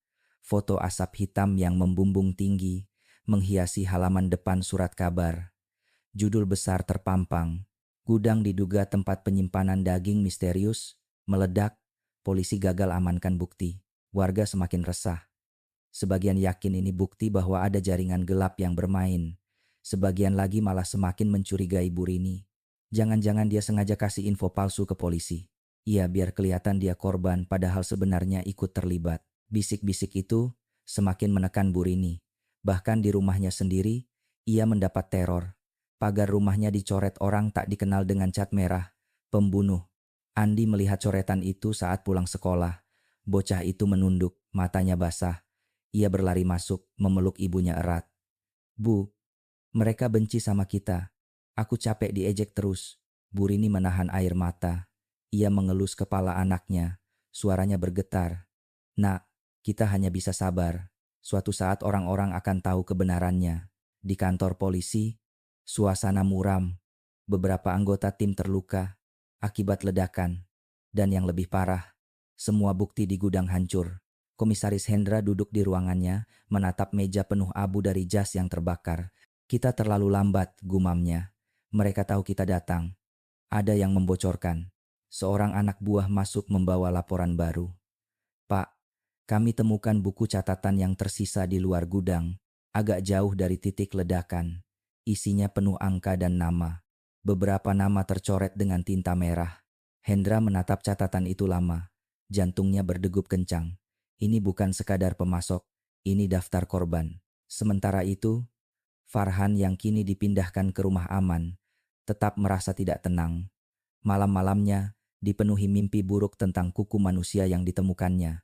Speaker 1: Foto asap hitam yang membumbung tinggi menghiasi halaman depan surat kabar. Judul besar terpampang, "Gudang diduga tempat penyimpanan daging misterius, meledak, polisi gagal amankan bukti." Warga semakin resah. Sebagian yakin ini bukti bahwa ada jaringan gelap yang bermain. Sebagian lagi malah semakin mencurigai Bu Rini. Jangan-jangan dia sengaja kasih info palsu ke polisi. Iya, biar kelihatan dia korban padahal sebenarnya ikut terlibat. Bisik-bisik itu semakin menekan Bu Rini. Bahkan di rumahnya sendiri, ia mendapat teror. Pagar rumahnya dicoret orang tak dikenal dengan cat merah. Pembunuh. Andi melihat coretan itu saat pulang sekolah. Bocah itu menunduk, matanya basah. Ia berlari masuk, memeluk ibunya erat. "Bu, mereka benci sama kita. Aku capek diejek terus." Bu Rini menahan air mata. Ia mengelus kepala anaknya. Suaranya bergetar. "Nak, kita hanya bisa sabar. Suatu saat orang-orang akan tahu kebenarannya." Di kantor polisi, suasana muram. Beberapa anggota tim terluka akibat ledakan. Dan yang lebih parah, semua bukti di gudang hancur. Komisaris Hendra duduk di ruangannya, menatap meja penuh abu dari jas yang terbakar. "Kita terlalu lambat," gumamnya. "Mereka tahu kita datang." Ada yang membocorkan. Seorang anak buah masuk membawa laporan baru. "Pak, kami temukan buku catatan yang tersisa di luar gudang, agak jauh dari titik ledakan. Isinya penuh angka dan nama. Beberapa nama tercoret dengan tinta merah." Hendra menatap catatan itu lama. Jantungnya berdegup kencang. Ini bukan sekadar pemasok, ini daftar korban. Sementara itu, Farhan yang kini dipindahkan ke rumah aman, tetap merasa tidak tenang. Malam-malamnya dipenuhi mimpi buruk tentang kuku manusia yang ditemukannya.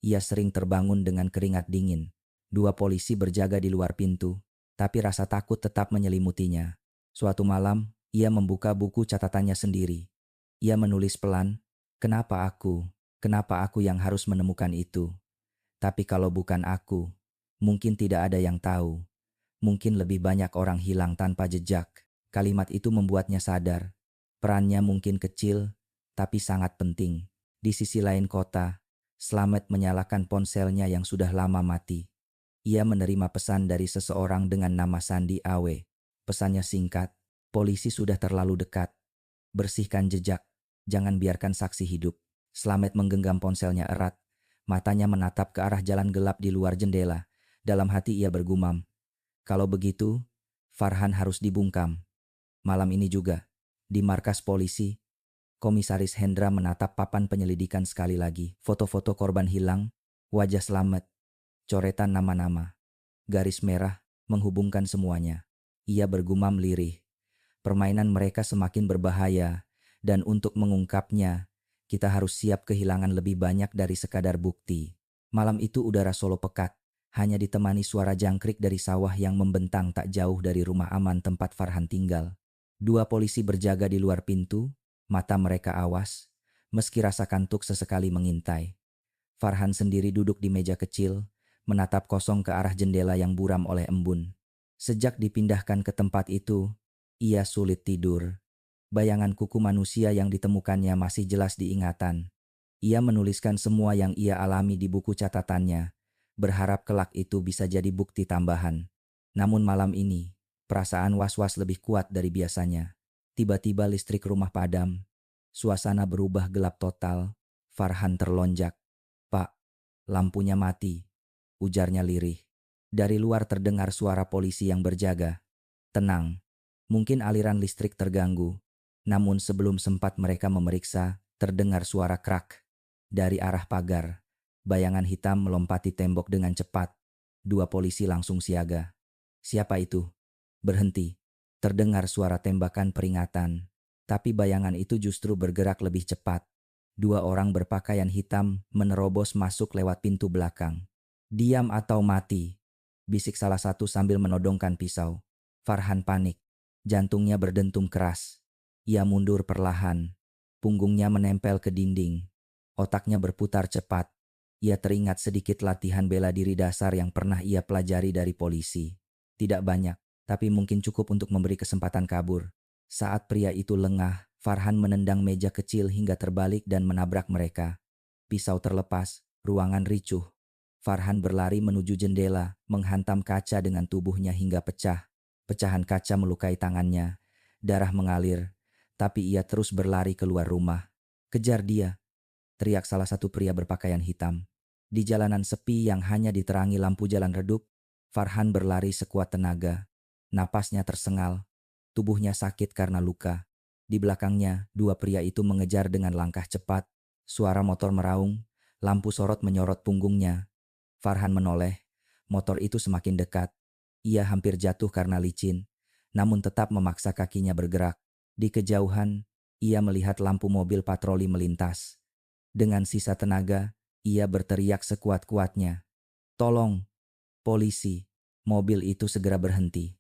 Speaker 1: Ia sering terbangun dengan keringat dingin. Dua polisi berjaga di luar pintu, tapi rasa takut tetap menyelimutinya. Suatu malam, ia membuka buku catatannya sendiri. Ia menulis pelan, "Kenapa aku? Kenapa aku yang harus menemukan itu? Tapi kalau bukan aku, mungkin tidak ada yang tahu. Mungkin lebih banyak orang hilang tanpa jejak." Kalimat itu membuatnya sadar. Perannya mungkin kecil, tapi sangat penting. Di sisi lain kota, Slamet menyalakan ponselnya yang sudah lama mati. Ia menerima pesan dari seseorang dengan nama Sandi Awe. Pesannya singkat, "Polisi sudah terlalu dekat. Bersihkan jejak, jangan biarkan saksi hidup." Slamet menggenggam ponselnya erat, matanya menatap ke arah jalan gelap di luar jendela. Dalam hati ia bergumam, "Kalau begitu, Farhan harus dibungkam." Malam ini juga, di markas polisi, Komisaris Hendra menatap papan penyelidikan sekali lagi. Foto-foto korban hilang, wajah Slamet, coretan nama-nama, garis merah menghubungkan semuanya. Ia bergumam lirih. Permainan mereka semakin berbahaya, dan untuk mengungkapnya, kita harus siap kehilangan lebih banyak dari sekadar bukti. Malam itu udara Solo pekat, hanya ditemani suara jangkrik dari sawah yang membentang tak jauh dari rumah aman tempat Farhan tinggal. Dua polisi berjaga di luar pintu, mata mereka awas, meski rasa kantuk sesekali mengintai. Farhan sendiri duduk di meja kecil, menatap kosong ke arah jendela yang buram oleh embun. Sejak dipindahkan ke tempat itu, ia sulit tidur. Bayangan kuku manusia yang ditemukannya masih jelas diingatan. Ia menuliskan semua yang ia alami di buku catatannya, berharap kelak itu bisa jadi bukti tambahan. Namun malam ini, perasaan was-was lebih kuat dari biasanya. Tiba-tiba listrik rumah padam. Suasana berubah gelap total. Farhan terlonjak. "Pak, lampunya mati," ujarnya lirih. Dari luar terdengar suara polisi yang berjaga. "Tenang, mungkin aliran listrik terganggu." Namun sebelum sempat mereka memeriksa, terdengar suara krak. Dari arah pagar, bayangan hitam melompati tembok dengan cepat. Dua polisi langsung siaga. "Siapa itu?" "Berhenti." Terdengar suara tembakan peringatan, tapi bayangan itu justru bergerak lebih cepat. Dua orang berpakaian hitam menerobos masuk lewat pintu belakang. "Diam atau mati," bisik salah satu sambil menodongkan pisau. Farhan panik, jantungnya berdentum keras. Ia mundur perlahan, punggungnya menempel ke dinding. Otaknya berputar cepat. Ia teringat sedikit latihan bela diri dasar yang pernah ia pelajari dari polisi. Tidak banyak, tapi mungkin cukup untuk memberi kesempatan kabur. Saat pria itu lengah, Farhan menendang meja kecil hingga terbalik dan menabrak mereka. Pisau terlepas, ruangan ricuh. Farhan berlari menuju jendela, menghantam kaca dengan tubuhnya hingga pecah. Pecahan kaca melukai tangannya, darah mengalir, tapi ia terus berlari keluar rumah. "Kejar dia!" teriak salah satu pria berpakaian hitam. Di jalanan sepi yang hanya diterangi lampu jalan redup, Farhan berlari sekuat tenaga. Napasnya tersengal, tubuhnya sakit karena luka. Di belakangnya, dua pria itu mengejar dengan langkah cepat. Suara motor meraung, lampu sorot menyorot punggungnya. Farhan menoleh, motor itu semakin dekat. Ia hampir jatuh karena licin, namun tetap memaksa kakinya bergerak. Di kejauhan, ia melihat lampu mobil patroli melintas. Dengan sisa tenaga, ia berteriak sekuat-kuatnya, "Tolong, polisi!" Mobil itu segera berhenti.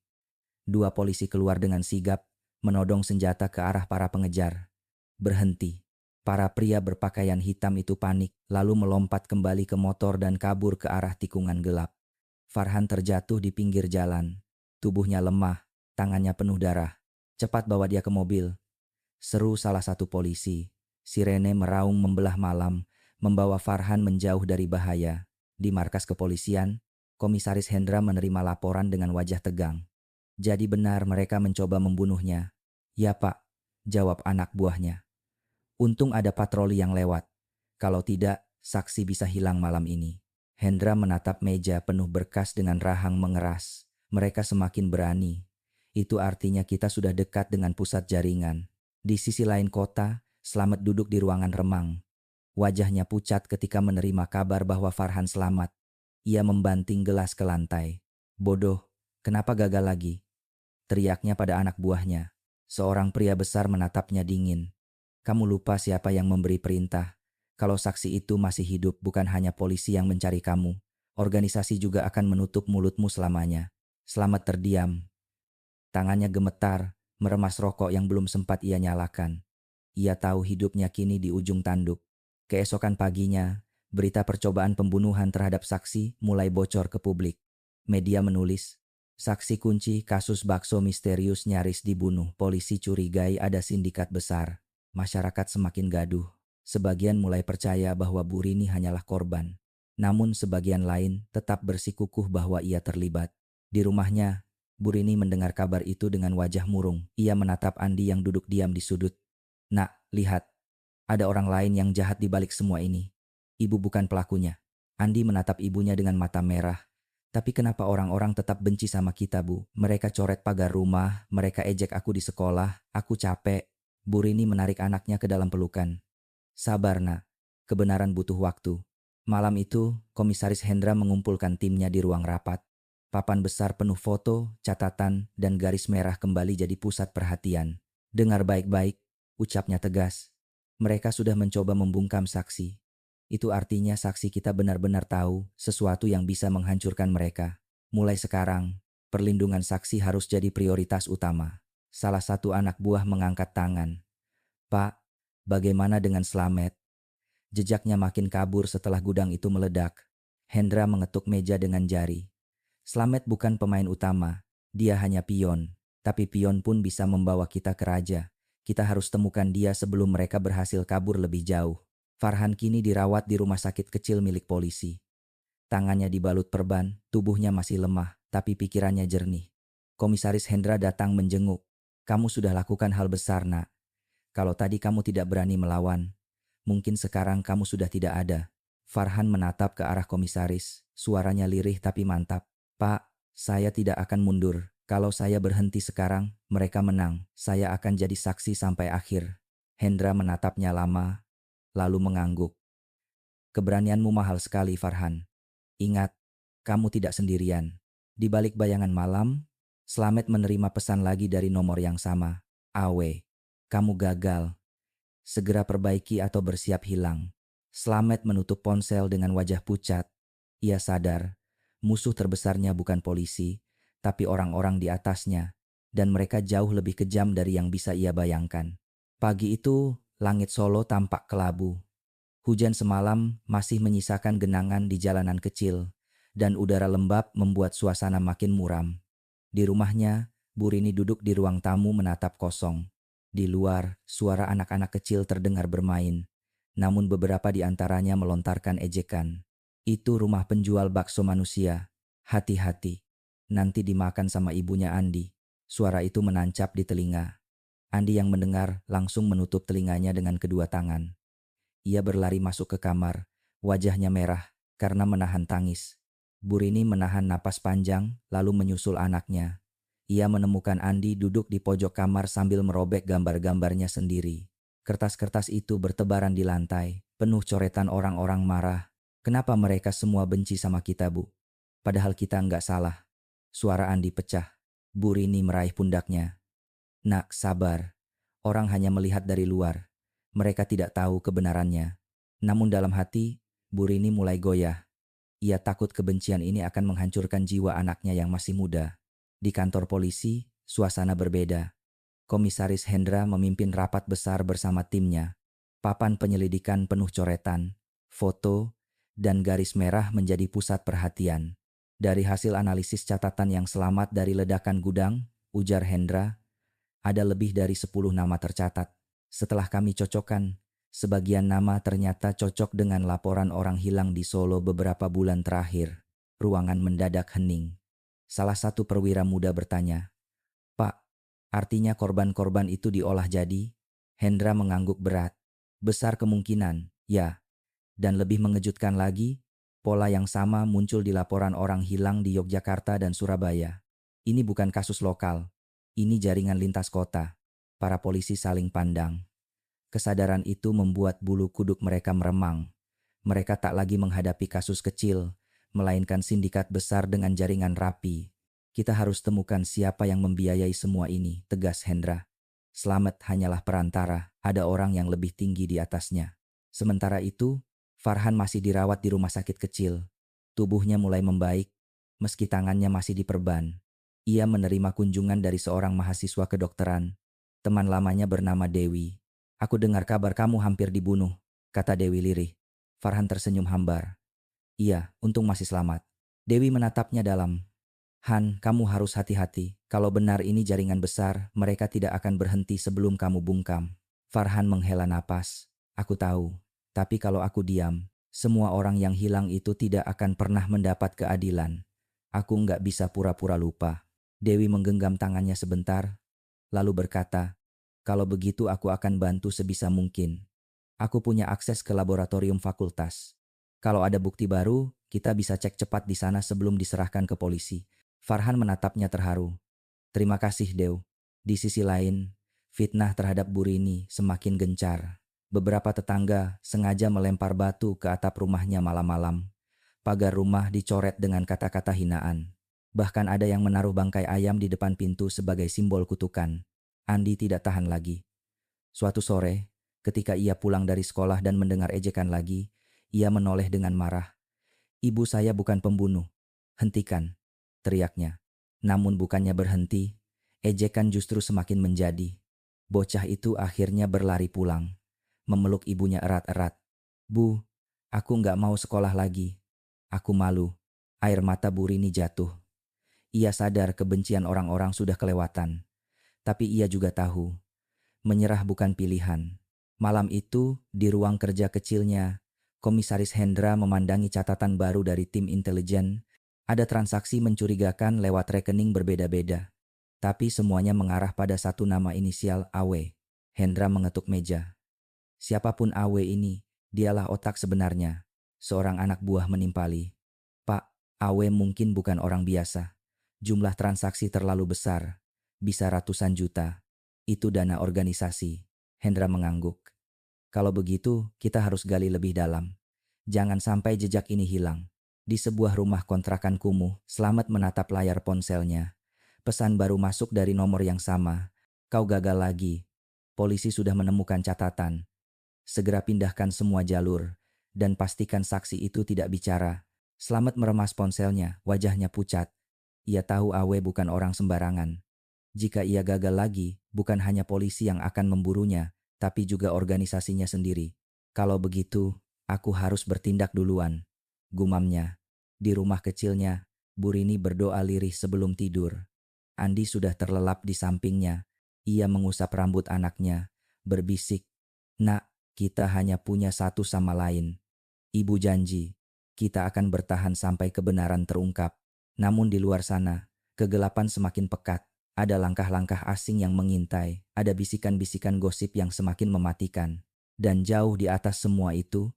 Speaker 1: Dua polisi keluar dengan sigap, menodong senjata ke arah para pengejar. Berhenti. Para pria berpakaian hitam itu panik, lalu melompat kembali ke motor dan kabur ke arah tikungan gelap. Farhan terjatuh di pinggir jalan. Tubuhnya lemah, tangannya penuh darah. "Cepat bawa dia ke mobil," seru salah satu polisi. Sirene meraung membelah malam, membawa Farhan menjauh dari bahaya. Di markas kepolisian, Komisaris Hendra menerima laporan dengan wajah tegang. "Jadi benar mereka mencoba membunuhnya?" "Ya Pak," jawab anak buahnya. "Untung ada patroli yang lewat. Kalau tidak, saksi bisa hilang malam ini." Hendra menatap meja penuh berkas dengan rahang mengeras. "Mereka semakin berani. Itu artinya kita sudah dekat dengan pusat jaringan." Di sisi lain kota, Slamet duduk di ruangan remang. Wajahnya pucat ketika menerima kabar bahwa Farhan selamat. Ia membanting gelas ke lantai. Bodoh, kenapa gagal lagi? Teriaknya pada anak buahnya. Seorang pria besar menatapnya dingin. Kamu lupa siapa yang memberi perintah. Kalau saksi itu masih hidup, bukan hanya polisi yang mencari kamu. Organisasi juga akan menutup mulutmu selamanya. Selamat terdiam. Tangannya gemetar, meremas rokok yang belum sempat ia nyalakan. Ia tahu hidupnya kini di ujung tanduk. Keesokan paginya, berita percobaan pembunuhan terhadap saksi mulai bocor ke publik. Media menulis, saksi kunci kasus bakso misterius nyaris dibunuh. Polisi curigai ada sindikat besar. Masyarakat semakin gaduh. Sebagian mulai percaya bahwa Bu Rini hanyalah korban. Namun sebagian lain tetap bersikukuh bahwa ia terlibat. Di rumahnya, Bu Rini mendengar kabar itu dengan wajah murung. Ia menatap Andi yang duduk diam di sudut. Nak, lihat. Ada orang lain yang jahat di balik semua ini. Ibu bukan pelakunya. Andi menatap ibunya dengan mata merah. Tapi kenapa orang-orang tetap benci sama kita, Bu? Mereka coret pagar rumah, mereka ejek aku di sekolah, aku capek. Bu Rini menarik anaknya ke dalam pelukan. Sabar, Nak. Kebenaran butuh waktu. Malam itu, Komisaris Hendra mengumpulkan timnya di ruang rapat. Papan besar penuh foto, catatan, dan garis merah kembali jadi pusat perhatian. Dengar baik-baik, ucapnya tegas. Mereka sudah mencoba membungkam saksi. Itu artinya saksi kita benar-benar tahu sesuatu yang bisa menghancurkan mereka. Mulai sekarang, perlindungan saksi harus jadi prioritas utama. Salah satu anak buah mengangkat tangan. Pak, bagaimana dengan Slamet? Jejaknya makin kabur setelah gudang itu meledak. Hendra mengetuk meja dengan jari. Slamet bukan pemain utama, dia hanya pion. Tapi pion pun bisa membawa kita ke raja. Kita harus temukan dia sebelum mereka berhasil kabur lebih jauh. Farhan kini dirawat di rumah sakit kecil milik polisi. Tangannya dibalut perban, tubuhnya masih lemah, tapi pikirannya jernih. Komisaris Hendra datang menjenguk. Kamu sudah lakukan hal besar, Nak. Kalau tadi kamu tidak berani melawan, mungkin sekarang kamu sudah tidak ada. Farhan menatap ke arah komisaris, suaranya lirih tapi mantap. Pak, saya tidak akan mundur. Kalau saya berhenti sekarang, mereka menang. Saya akan jadi saksi sampai akhir. Hendra menatapnya lama, lalu mengangguk. Keberanianmu mahal sekali, Farhan. Ingat, kamu tidak sendirian. Di balik bayangan malam, Slamet menerima pesan lagi dari nomor yang sama. Awe, kamu gagal. Segera perbaiki atau bersiap hilang. Slamet menutup ponsel dengan wajah pucat. Ia sadar, musuh terbesarnya bukan polisi, tapi orang-orang di atasnya, dan mereka jauh lebih kejam dari yang bisa ia bayangkan. Pagi itu, langit Solo tampak kelabu. Hujan semalam masih menyisakan genangan di jalanan kecil, dan udara lembab membuat suasana makin muram. Di rumahnya, Bu Rini duduk di ruang tamu menatap kosong. Di luar, suara anak-anak kecil terdengar bermain, namun beberapa di antaranya melontarkan ejekan. Itu rumah penjual bakso manusia. Hati-hati, nanti dimakan sama ibunya Andi. Suara itu menancap di telinga. Andi yang mendengar langsung menutup telinganya dengan kedua tangan. Ia berlari masuk ke kamar, wajahnya merah karena menahan tangis. Bu Rini menahan napas panjang lalu menyusul anaknya. Ia menemukan Andi duduk di pojok kamar sambil merobek gambar-gambarnya sendiri. Kertas-kertas itu bertebaran di lantai, penuh coretan orang-orang marah. Kenapa mereka semua benci sama kita, Bu? Padahal kita nggak salah. Suara Andi pecah. Bu Rini meraih pundaknya. Nak, sabar. Orang hanya melihat dari luar. Mereka tidak tahu kebenarannya. Namun dalam hati, Bu Rini mulai goyah. Ia takut kebencian ini akan menghancurkan jiwa anaknya yang masih muda. Di kantor polisi, suasana berbeda. Komisaris Hendra memimpin rapat besar bersama timnya. Papan penyelidikan penuh coretan, foto, dan garis merah menjadi pusat perhatian. Dari hasil analisis catatan yang selamat dari ledakan gudang, ujar Hendra, ada lebih dari 10 nama tercatat. Setelah kami cocokkan, sebagian nama ternyata cocok dengan laporan orang hilang di Solo beberapa bulan terakhir. Ruangan mendadak hening. Salah satu perwira muda bertanya, Pak, artinya korban-korban itu diolah jadi? Hendra mengangguk berat. Besar kemungkinan, ya. Dan lebih mengejutkan lagi, pola yang sama muncul di laporan orang hilang di Yogyakarta dan Surabaya. Ini bukan kasus lokal, ini jaringan lintas kota. Para polisi saling pandang. Kesadaran itu membuat bulu kuduk mereka meremang. Mereka tak lagi menghadapi kasus kecil, melainkan sindikat besar dengan jaringan rapi. Kita harus temukan siapa yang membiayai semua ini, tegas Hendra. Slamet hanyalah perantara, ada orang yang lebih tinggi di atasnya. Sementara itu, Farhan masih dirawat di rumah sakit kecil. Tubuhnya mulai membaik, meski tangannya masih diperban. Ia menerima kunjungan dari seorang mahasiswa kedokteran. Teman lamanya bernama Dewi. Aku dengar kabar kamu hampir dibunuh, kata Dewi lirih. Farhan tersenyum hambar. Iya, untung masih selamat. Dewi menatapnya dalam. Han, kamu harus hati-hati. Kalau benar ini jaringan besar, mereka tidak akan berhenti sebelum kamu bungkam. Farhan menghela napas. Aku tahu. Tapi kalau aku diam, semua orang yang hilang itu tidak akan pernah mendapat keadilan. Aku nggak bisa pura-pura lupa. Dewi menggenggam tangannya sebentar, lalu berkata, kalau begitu aku akan bantu sebisa mungkin. Aku punya akses ke laboratorium fakultas. Kalau ada bukti baru, kita bisa cek cepat di sana sebelum diserahkan ke polisi. Farhan menatapnya terharu. Terima kasih, Dew. Di sisi lain, fitnah terhadap Burini semakin gencar. Beberapa tetangga sengaja melempar batu ke atap rumahnya malam-malam. Pagar rumah dicoret dengan kata-kata hinaan. Bahkan ada yang menaruh bangkai ayam di depan pintu sebagai simbol kutukan. Andi tidak tahan lagi. Suatu sore, ketika ia pulang dari sekolah dan mendengar ejekan lagi, ia menoleh dengan marah. Ibu saya bukan pembunuh. Hentikan, teriaknya. Namun bukannya berhenti, ejekan justru semakin menjadi. Bocah itu akhirnya berlari pulang, memeluk ibunya erat-erat. Bu, aku nggak mau sekolah lagi. Aku malu. Air mata Burini jatuh. Ia sadar kebencian orang-orang sudah kelewatan. Tapi ia juga tahu, menyerah bukan pilihan. Malam itu, di ruang kerja kecilnya, Komisaris Hendra memandangi catatan baru dari tim intelijen. Ada transaksi mencurigakan lewat rekening berbeda-beda. Tapi semuanya mengarah pada satu nama inisial AW. Hendra mengetuk meja. Siapapun AW ini, dialah otak sebenarnya. Seorang anak buah menimpali. Pak, AW mungkin bukan orang biasa. Jumlah transaksi terlalu besar. Bisa ratusan juta. Itu dana organisasi. Hendra mengangguk. Kalau begitu, kita harus gali lebih dalam. Jangan sampai jejak ini hilang. Di sebuah rumah kontrakan kumuh, Slamet menatap layar ponselnya. Pesan baru masuk dari nomor yang sama. Kau gagal lagi. Polisi sudah menemukan catatan. Segera pindahkan semua jalur. Dan pastikan saksi itu tidak bicara. Slamet meremas ponselnya, wajahnya pucat. Ia tahu Awe bukan orang sembarangan. Jika ia gagal lagi, bukan hanya polisi yang akan memburunya, tapi juga organisasinya sendiri. Kalau begitu, aku harus bertindak duluan, gumamnya. Di rumah kecilnya, Burini berdoa lirih sebelum tidur. Andi sudah terlelap di sampingnya. Ia mengusap rambut anaknya, berbisik, "Nak, kita hanya punya satu sama lain. Ibu janji, kita akan bertahan sampai kebenaran terungkap." Namun di luar sana, kegelapan semakin pekat. Ada langkah-langkah asing yang mengintai, ada bisikan-bisikan gosip yang semakin mematikan. Dan jauh di atas semua itu,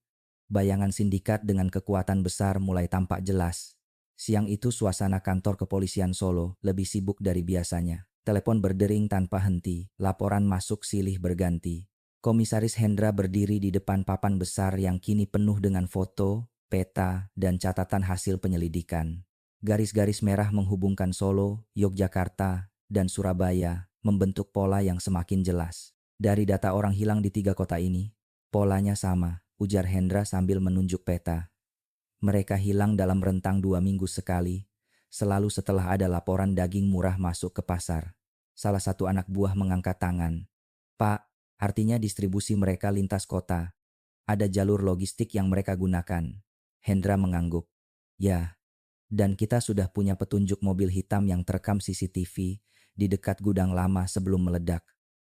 Speaker 1: bayangan sindikat dengan kekuatan besar mulai tampak jelas. Siang itu suasana kantor kepolisian Solo lebih sibuk dari biasanya. Telepon berdering tanpa henti, laporan masuk silih berganti. Komisaris Hendra berdiri di depan papan besar yang kini penuh dengan foto, peta, dan catatan hasil penyelidikan. Garis-garis merah menghubungkan Solo, Yogyakarta, dan Surabaya membentuk pola yang semakin jelas. Dari data orang hilang di 3 kota ini, polanya sama, ujar Hendra sambil menunjuk peta. Mereka hilang dalam rentang 2 minggu sekali, selalu setelah ada laporan daging murah masuk ke pasar. Salah satu anak buah mengangkat tangan. Pak, artinya distribusi mereka lintas kota. Ada jalur logistik yang mereka gunakan. Hendra mengangguk. Ya, dan kita sudah punya petunjuk mobil hitam yang terekam CCTV di dekat gudang lama sebelum meledak.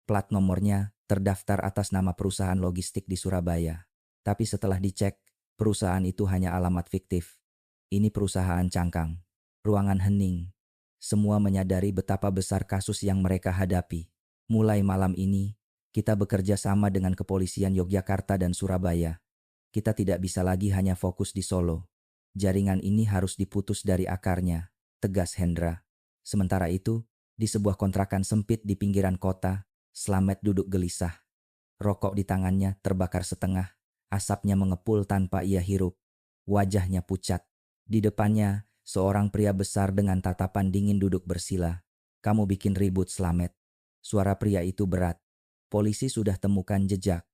Speaker 1: Plat nomornya terdaftar atas nama perusahaan logistik di Surabaya. Tapi setelah dicek, perusahaan itu hanya alamat fiktif. Ini perusahaan cangkang. Ruangan hening. Semua menyadari betapa besar kasus yang mereka hadapi. Mulai malam ini, kita bekerja sama dengan kepolisian Yogyakarta dan Surabaya. Kita tidak bisa lagi hanya fokus di Solo. Jaringan ini harus diputus dari akarnya, tegas Hendra. Sementara itu, di sebuah kontrakan sempit di pinggiran kota, Slamet duduk gelisah. Rokok di tangannya terbakar setengah, asapnya mengepul tanpa ia hirup. Wajahnya pucat. Di depannya, seorang pria besar dengan tatapan dingin duduk bersila. Kamu bikin ribut, Slamet. Suara pria itu berat. Polisi sudah temukan jejak.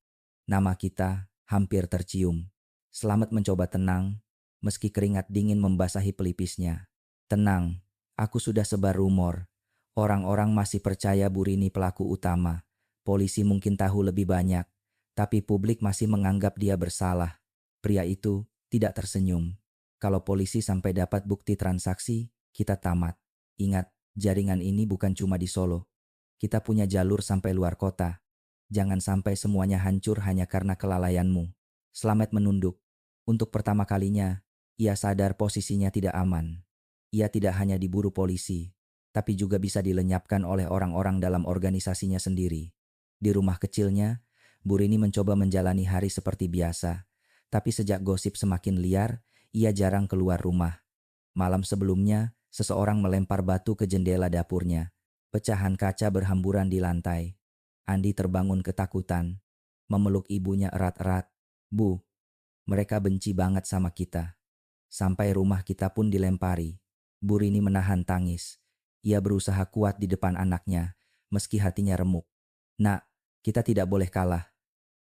Speaker 1: Nama kita hampir tercium. Slamet mencoba tenang, meski keringat dingin membasahi pelipisnya. Tenang, aku sudah sebar rumor. Orang-orang masih percaya Burini pelaku utama. Polisi mungkin tahu lebih banyak, tapi publik masih menganggap dia bersalah. Pria itu tidak tersenyum. Kalau polisi sampai dapat bukti transaksi, kita tamat. Ingat, jaringan ini bukan cuma di Solo. Kita punya jalur sampai luar kota. Jangan sampai semuanya hancur hanya karena kelalaianmu. Slamet menunduk. Untuk pertama kalinya, ia sadar posisinya tidak aman. Ia tidak hanya diburu polisi, tapi juga bisa dilenyapkan oleh orang-orang dalam organisasinya sendiri. Di rumah kecilnya, Burini mencoba menjalani hari seperti biasa. Tapi sejak gosip semakin liar, ia jarang keluar rumah. Malam sebelumnya, seseorang melempar batu ke jendela dapurnya. Pecahan kaca berhamburan di lantai. Andi terbangun ketakutan, memeluk ibunya erat-erat. Bu, mereka benci banget sama kita. Sampai rumah kita pun dilempari. Burini menahan tangis. Ia berusaha kuat di depan anaknya, meski hatinya remuk. Nak, kita tidak boleh kalah.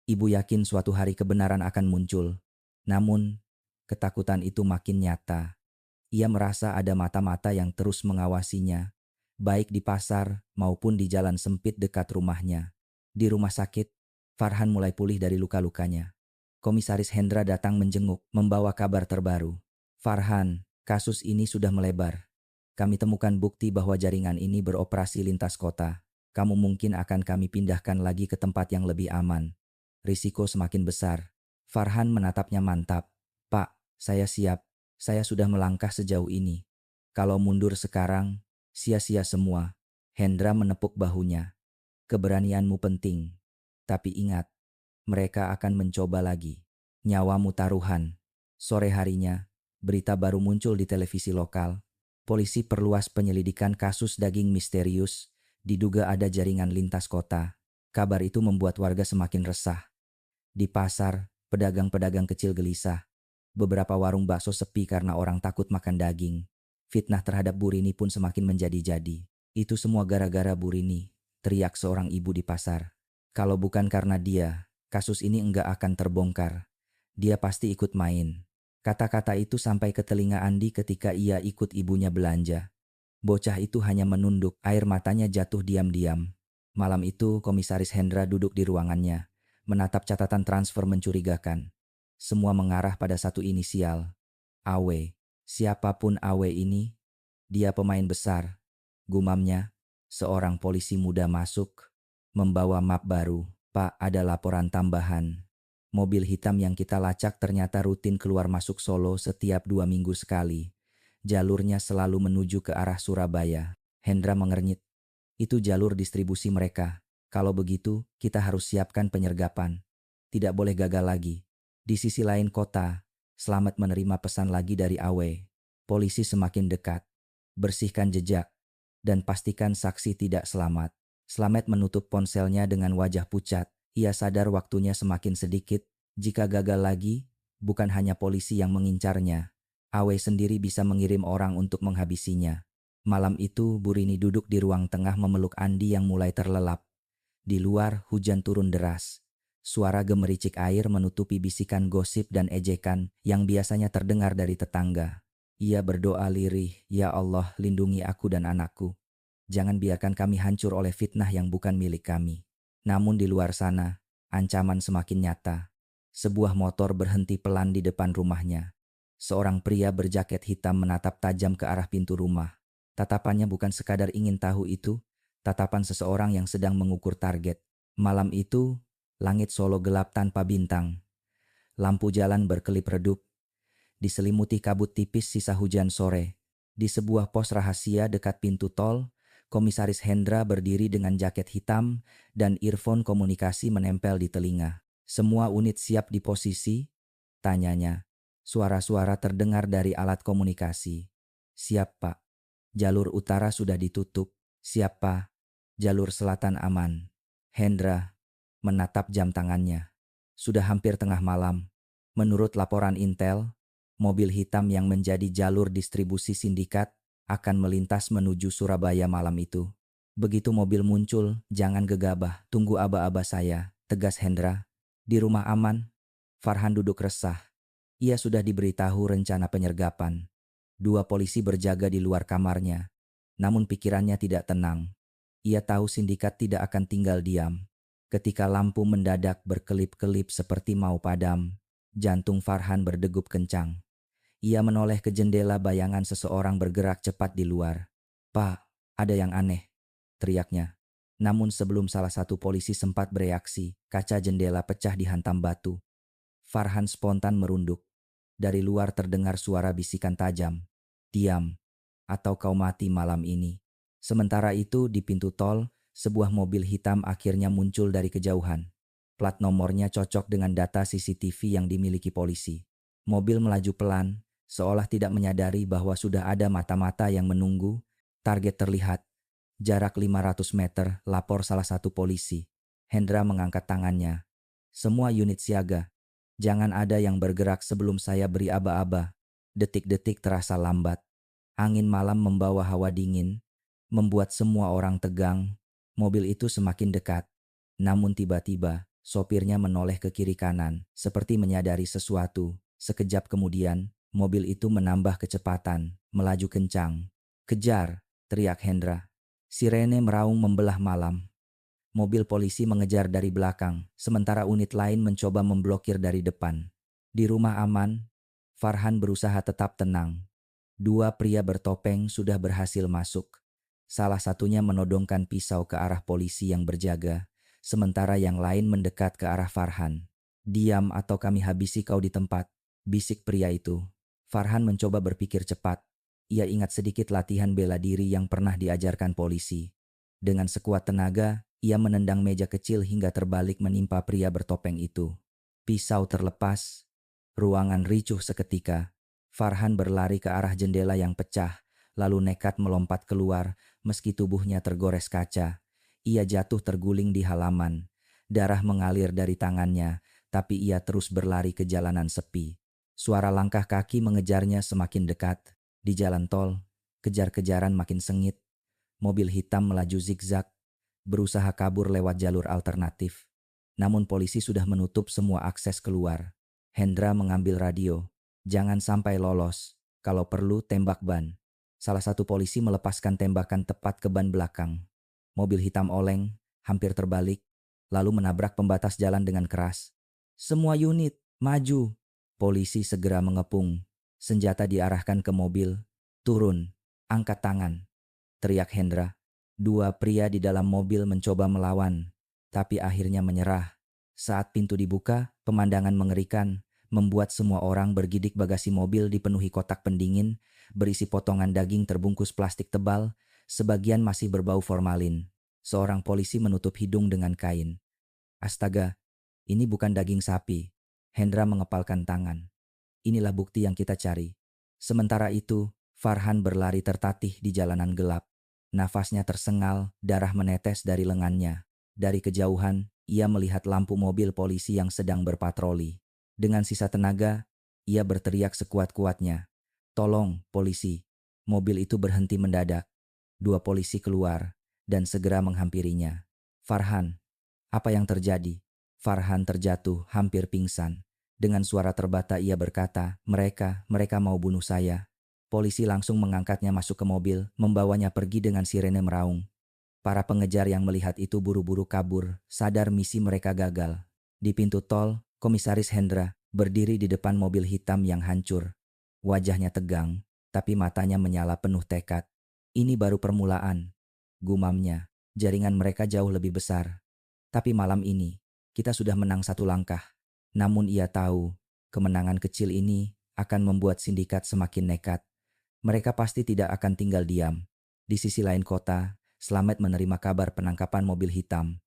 Speaker 1: Ibu yakin suatu hari kebenaran akan muncul. Namun, ketakutan itu makin nyata. Ia merasa ada mata-mata yang terus mengawasinya, baik di pasar maupun di jalan sempit dekat rumahnya. Di rumah sakit, Farhan mulai pulih dari luka-lukanya. Komisaris Hendra datang menjenguk, membawa kabar terbaru. Farhan, kasus ini sudah melebar. Kami temukan bukti bahwa jaringan ini beroperasi lintas kota. Kamu mungkin akan kami pindahkan lagi ke tempat yang lebih aman. Risiko semakin besar. Farhan menatapnya mantap. Pak, saya siap. Saya sudah melangkah sejauh ini. Kalau mundur sekarang, sia-sia semua. Hendra menepuk bahunya. Keberanianmu penting. Tapi ingat, mereka akan mencoba lagi. Nyawamu taruhan. Sore harinya, berita baru muncul di televisi lokal. Polisi perluas penyelidikan kasus daging misterius. Diduga ada jaringan lintas kota. Kabar itu membuat warga semakin resah. Di pasar, pedagang-pedagang kecil gelisah. Beberapa warung bakso sepi karena orang takut makan daging. Fitnah terhadap Burini pun semakin menjadi-jadi. Itu semua gara-gara Burini, teriak seorang ibu di pasar. Kalau bukan karena dia, kasus ini enggak akan terbongkar. Dia pasti ikut main. Kata-kata itu sampai ke telinga Andi ketika ia ikut ibunya belanja. Bocah itu hanya menunduk, air matanya jatuh diam-diam. Malam itu, Komisaris Hendra duduk di ruangannya, menatap catatan transfer mencurigakan. Semua mengarah pada satu inisial, Awe. Siapapun Awe ini, dia pemain besar. Gumamnya, seorang polisi muda masuk, membawa map baru. Pak, ada laporan tambahan. Mobil hitam yang kita lacak ternyata rutin keluar masuk Solo setiap 2 minggu sekali. Jalurnya selalu menuju ke arah Surabaya. Hendra mengernyit. Itu jalur distribusi mereka. Kalau begitu, kita harus siapkan penyergapan. Tidak boleh gagal lagi. Di sisi lain kota, Slamet menerima pesan lagi dari Awe. Polisi semakin dekat. Bersihkan jejak. Dan pastikan saksi tidak selamat. Slamet menutup ponselnya dengan wajah pucat. Ia sadar waktunya semakin sedikit. Jika gagal lagi, bukan hanya polisi yang mengincarnya. Awe sendiri bisa mengirim orang untuk menghabisinya. Malam itu, Burini duduk di ruang tengah memeluk Andi yang mulai terlelap. Di luar, hujan turun deras. Suara gemericik air menutupi bisikan gosip dan ejekan yang biasanya terdengar dari tetangga. Ia berdoa lirih, "Ya Allah, lindungi aku dan anakku. Jangan biarkan kami hancur oleh fitnah yang bukan milik kami." Namun di luar sana, ancaman semakin nyata. Sebuah motor berhenti pelan di depan rumahnya. Seorang pria berjaket hitam menatap tajam ke arah pintu rumah. Tatapannya bukan sekadar ingin tahu itu, tatapan seseorang yang sedang mengukur target. Malam itu, langit Solo gelap tanpa bintang. Lampu jalan berkelip redup, diselimuti kabut tipis sisa hujan sore. Di sebuah pos rahasia dekat pintu tol, Komisaris Hendra berdiri dengan jaket hitam dan earphone komunikasi menempel di telinga. "Semua unit siap di posisi?" tanyanya. Suara-suara terdengar dari alat komunikasi. "Siap, Pak. Jalur utara sudah ditutup." "Siap, Pak. Jalur selatan aman." Hendra menatap jam tangannya. Sudah hampir tengah malam. Menurut laporan intel, Mobil hitam yang menjadi jalur distribusi sindikat akan melintas menuju Surabaya malam itu. Begitu mobil muncul, jangan gegabah, tunggu aba-aba saya, tegas Hendra. Di rumah aman, Farhan duduk resah. Ia sudah diberitahu rencana penyergapan. Dua polisi berjaga di luar kamarnya, namun pikirannya tidak tenang. Ia tahu sindikat tidak akan tinggal diam. Ketika lampu mendadak berkelip-kelip seperti mau padam, jantung Farhan berdegup kencang. Ia menoleh ke jendela, bayangan seseorang bergerak cepat di luar. "Pak, ada yang aneh," teriaknya. Namun sebelum salah satu polisi sempat bereaksi, kaca jendela pecah dihantam batu. Farhan spontan merunduk. Dari luar terdengar suara bisikan tajam. "Diam, atau kau mati malam ini." Sementara itu di pintu tol, sebuah mobil hitam akhirnya muncul dari kejauhan. Plat nomornya cocok dengan data CCTV yang dimiliki polisi. Mobil melaju pelan, seolah tidak menyadari bahwa sudah ada mata-mata yang menunggu. Target terlihat. Jarak 500 meter, lapor salah satu polisi. Hendra mengangkat tangannya. "Semua unit siaga. Jangan ada yang bergerak sebelum saya beri aba-aba." Detik-detik terasa lambat. Angin malam membawa hawa dingin, membuat semua orang tegang. Mobil itu semakin dekat. Namun tiba-tiba, sopirnya menoleh ke kiri kanan, seperti menyadari sesuatu. Sekejap kemudian, mobil itu menambah kecepatan, melaju kencang. "Kejar!" teriak Hendra. Sirene meraung membelah malam. Mobil polisi mengejar dari belakang, sementara unit lain mencoba memblokir dari depan. Di rumah aman, Farhan berusaha tetap tenang. Dua pria bertopeng sudah berhasil masuk. Salah satunya menodongkan pisau ke arah polisi yang berjaga, sementara yang lain mendekat ke arah Farhan. "Diam atau kami habisi kau di tempat," bisik pria itu. Farhan mencoba berpikir cepat. Ia ingat sedikit latihan bela diri yang pernah diajarkan polisi. Dengan sekuat tenaga, ia menendang meja kecil hingga terbalik menimpa pria bertopeng itu. Pisau terlepas. Ruangan ricuh seketika. Farhan berlari ke arah jendela yang pecah, lalu nekat melompat keluar meski tubuhnya tergores kaca. Ia jatuh terguling di halaman. Darah mengalir dari tangannya, tapi ia terus berlari ke jalanan sepi. Suara langkah kaki mengejarnya semakin dekat. Di jalan tol, kejar-kejaran makin sengit. Mobil hitam melaju zigzag, berusaha kabur lewat jalur alternatif. Namun polisi sudah menutup semua akses keluar. Hendra mengambil radio. "Jangan sampai lolos. Kalau perlu tembak ban." Salah satu polisi melepaskan tembakan tepat ke ban belakang. Mobil hitam oleng, hampir terbalik, lalu menabrak pembatas jalan dengan keras. "Semua unit, maju!" Polisi segera mengepung. Senjata diarahkan ke mobil. "Turun, angkat tangan," teriak Hendra. Dua pria di dalam mobil mencoba melawan, tapi akhirnya menyerah. Saat pintu dibuka, pemandangan mengerikan, membuat semua orang bergidik. Bagasi mobil dipenuhi kotak pendingin, berisi potongan daging terbungkus plastik tebal, sebagian masih berbau formalin. Seorang polisi menutup hidung dengan kain. "Astaga, ini bukan daging sapi." Hendra mengepalkan tangan. "Inilah bukti yang kita cari." Sementara itu, Farhan berlari tertatih di jalanan gelap. Nafasnya tersengal, darah menetes dari lengannya. Dari kejauhan, ia melihat lampu mobil polisi yang sedang berpatroli. Dengan sisa tenaga, ia berteriak sekuat-kuatnya. "Tolong, polisi." Mobil itu berhenti mendadak. Dua polisi keluar dan segera menghampirinya. "Farhan, apa yang terjadi?" Farhan terjatuh, hampir pingsan. Dengan suara terbata ia berkata, mereka mau bunuh saya." Polisi langsung mengangkatnya masuk ke mobil, membawanya pergi dengan sirene meraung. Para pengejar yang melihat itu buru-buru kabur, sadar misi mereka gagal. Di pintu tol, Komisaris Hendra berdiri di depan mobil hitam yang hancur. Wajahnya tegang, tapi matanya menyala penuh tekad. "Ini baru permulaan," gumamnya. "Jaringan mereka jauh lebih besar. Tapi malam ini, kita sudah menang satu langkah." Namun ia tahu, kemenangan kecil ini akan membuat sindikat semakin nekat. Mereka pasti tidak akan tinggal diam. Di sisi lain kota, Slamet menerima kabar penangkapan mobil hitam.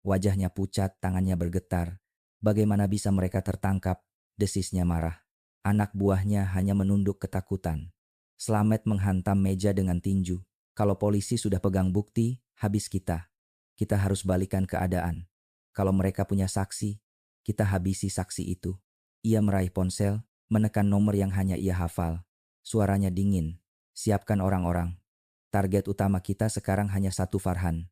Speaker 1: Wajahnya pucat, tangannya bergetar. Bagaimana bisa mereka tertangkap? Desisnya marah. Anak buahnya hanya menunduk ketakutan. Slamet menghantam meja dengan tinju. "Kalau polisi sudah pegang bukti, habis kita. Kita harus balikan keadaan. Kalau mereka punya saksi, kita habisi saksi itu." Ia meraih ponsel, menekan nomor yang hanya ia hafal. Suaranya dingin. Siapkan orang-orang. Target utama kita sekarang hanya satu Farhan.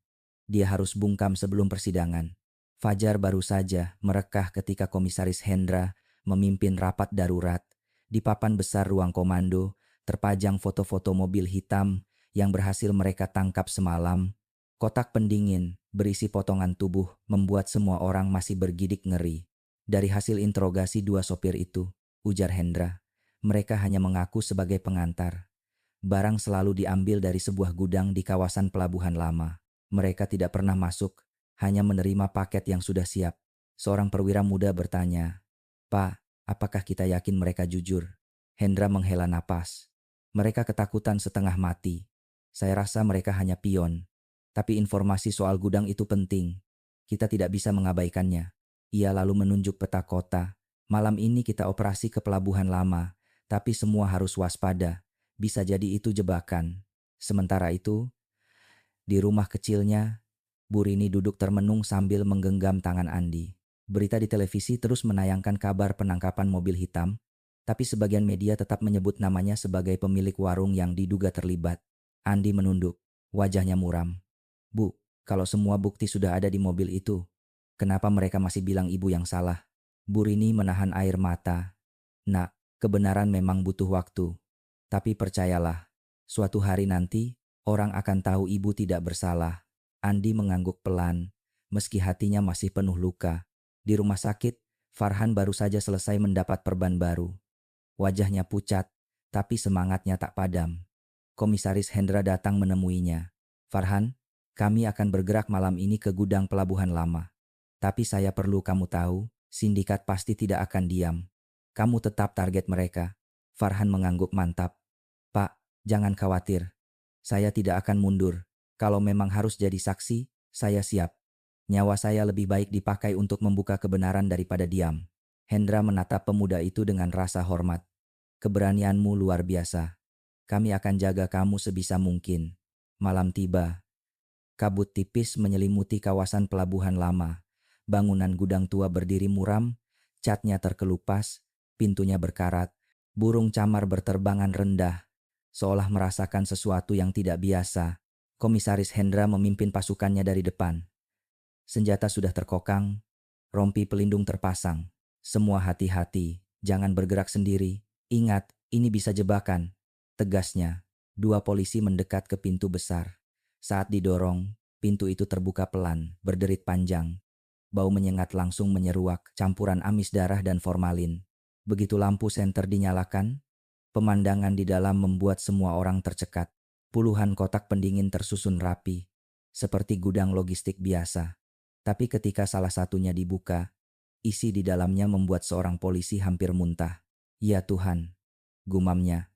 Speaker 1: Dia harus bungkam sebelum persidangan. Fajar baru saja merekah ketika Komisaris Hendra memimpin rapat darurat. Di papan besar ruang komando, terpajang foto-foto mobil hitam yang berhasil mereka tangkap semalam. Kotak pendingin berisi potongan tubuh membuat semua orang masih bergidik ngeri. Dari hasil interogasi dua sopir itu, ujar Hendra, mereka hanya mengaku sebagai pengantar. Barang selalu diambil dari sebuah gudang di kawasan pelabuhan lama. Mereka tidak pernah masuk, hanya menerima paket yang sudah siap. Seorang perwira muda bertanya, "Pak, apakah kita yakin mereka jujur?" Hendra menghela napas. Mereka ketakutan setengah mati. Saya rasa mereka hanya pion. Tapi informasi soal gudang itu penting. Kita tidak bisa mengabaikannya. Ia lalu menunjuk peta kota. Malam ini kita operasi ke pelabuhan lama, tapi semua harus waspada. Bisa jadi itu jebakan. Sementara itu, di rumah kecilnya, Bu Rini duduk termenung sambil menggenggam tangan Andi. Berita di televisi terus menayangkan kabar penangkapan mobil hitam, tapi sebagian media tetap menyebut namanya sebagai pemilik warung yang diduga terlibat. Andi menunduk, wajahnya muram. "Bu, kalau semua bukti sudah ada di mobil itu, kenapa mereka masih bilang ibu yang salah?" Bu Rini menahan air mata. "Nak, kebenaran memang butuh waktu. Tapi percayalah, suatu hari nanti, orang akan tahu ibu tidak bersalah." Andi mengangguk pelan, meski hatinya masih penuh luka. Di rumah sakit, Farhan baru saja selesai mendapat perban baru. Wajahnya pucat, tapi semangatnya tak padam. Komisaris Hendra datang menemuinya. "Farhan, kami akan bergerak malam ini ke gudang pelabuhan lama. Tapi saya perlu kamu tahu, sindikat pasti tidak akan diam. Kamu tetap target mereka." Farhan mengangguk mantap. "Pak, jangan khawatir. Saya tidak akan mundur. Kalau memang harus jadi saksi, saya siap. Nyawa saya lebih baik dipakai untuk membuka kebenaran daripada diam." Hendra menatap pemuda itu dengan rasa hormat. "Keberanianmu luar biasa. Kami akan jaga kamu sebisa mungkin." Malam tiba. Kabut tipis menyelimuti kawasan pelabuhan lama. Bangunan gudang tua berdiri muram, catnya terkelupas, pintunya berkarat, burung camar berterbangan rendah, seolah merasakan sesuatu yang tidak biasa. Komisaris Hendra memimpin pasukannya dari depan. Senjata sudah terkokang, rompi pelindung terpasang. "Semua hati-hati, jangan bergerak sendiri. Ingat, ini bisa jebakan," tegasnya. Dua polisi mendekat ke pintu besar. Saat didorong, pintu itu terbuka pelan, berderit panjang. Bau menyengat langsung menyeruak, campuran amis darah dan formalin. Begitu lampu senter dinyalakan, pemandangan di dalam membuat semua orang tercekat. Puluhan kotak pendingin tersusun rapi, seperti gudang logistik biasa. Tapi ketika salah satunya dibuka, isi di dalamnya membuat seorang polisi hampir muntah. "Ya Tuhan," gumamnya.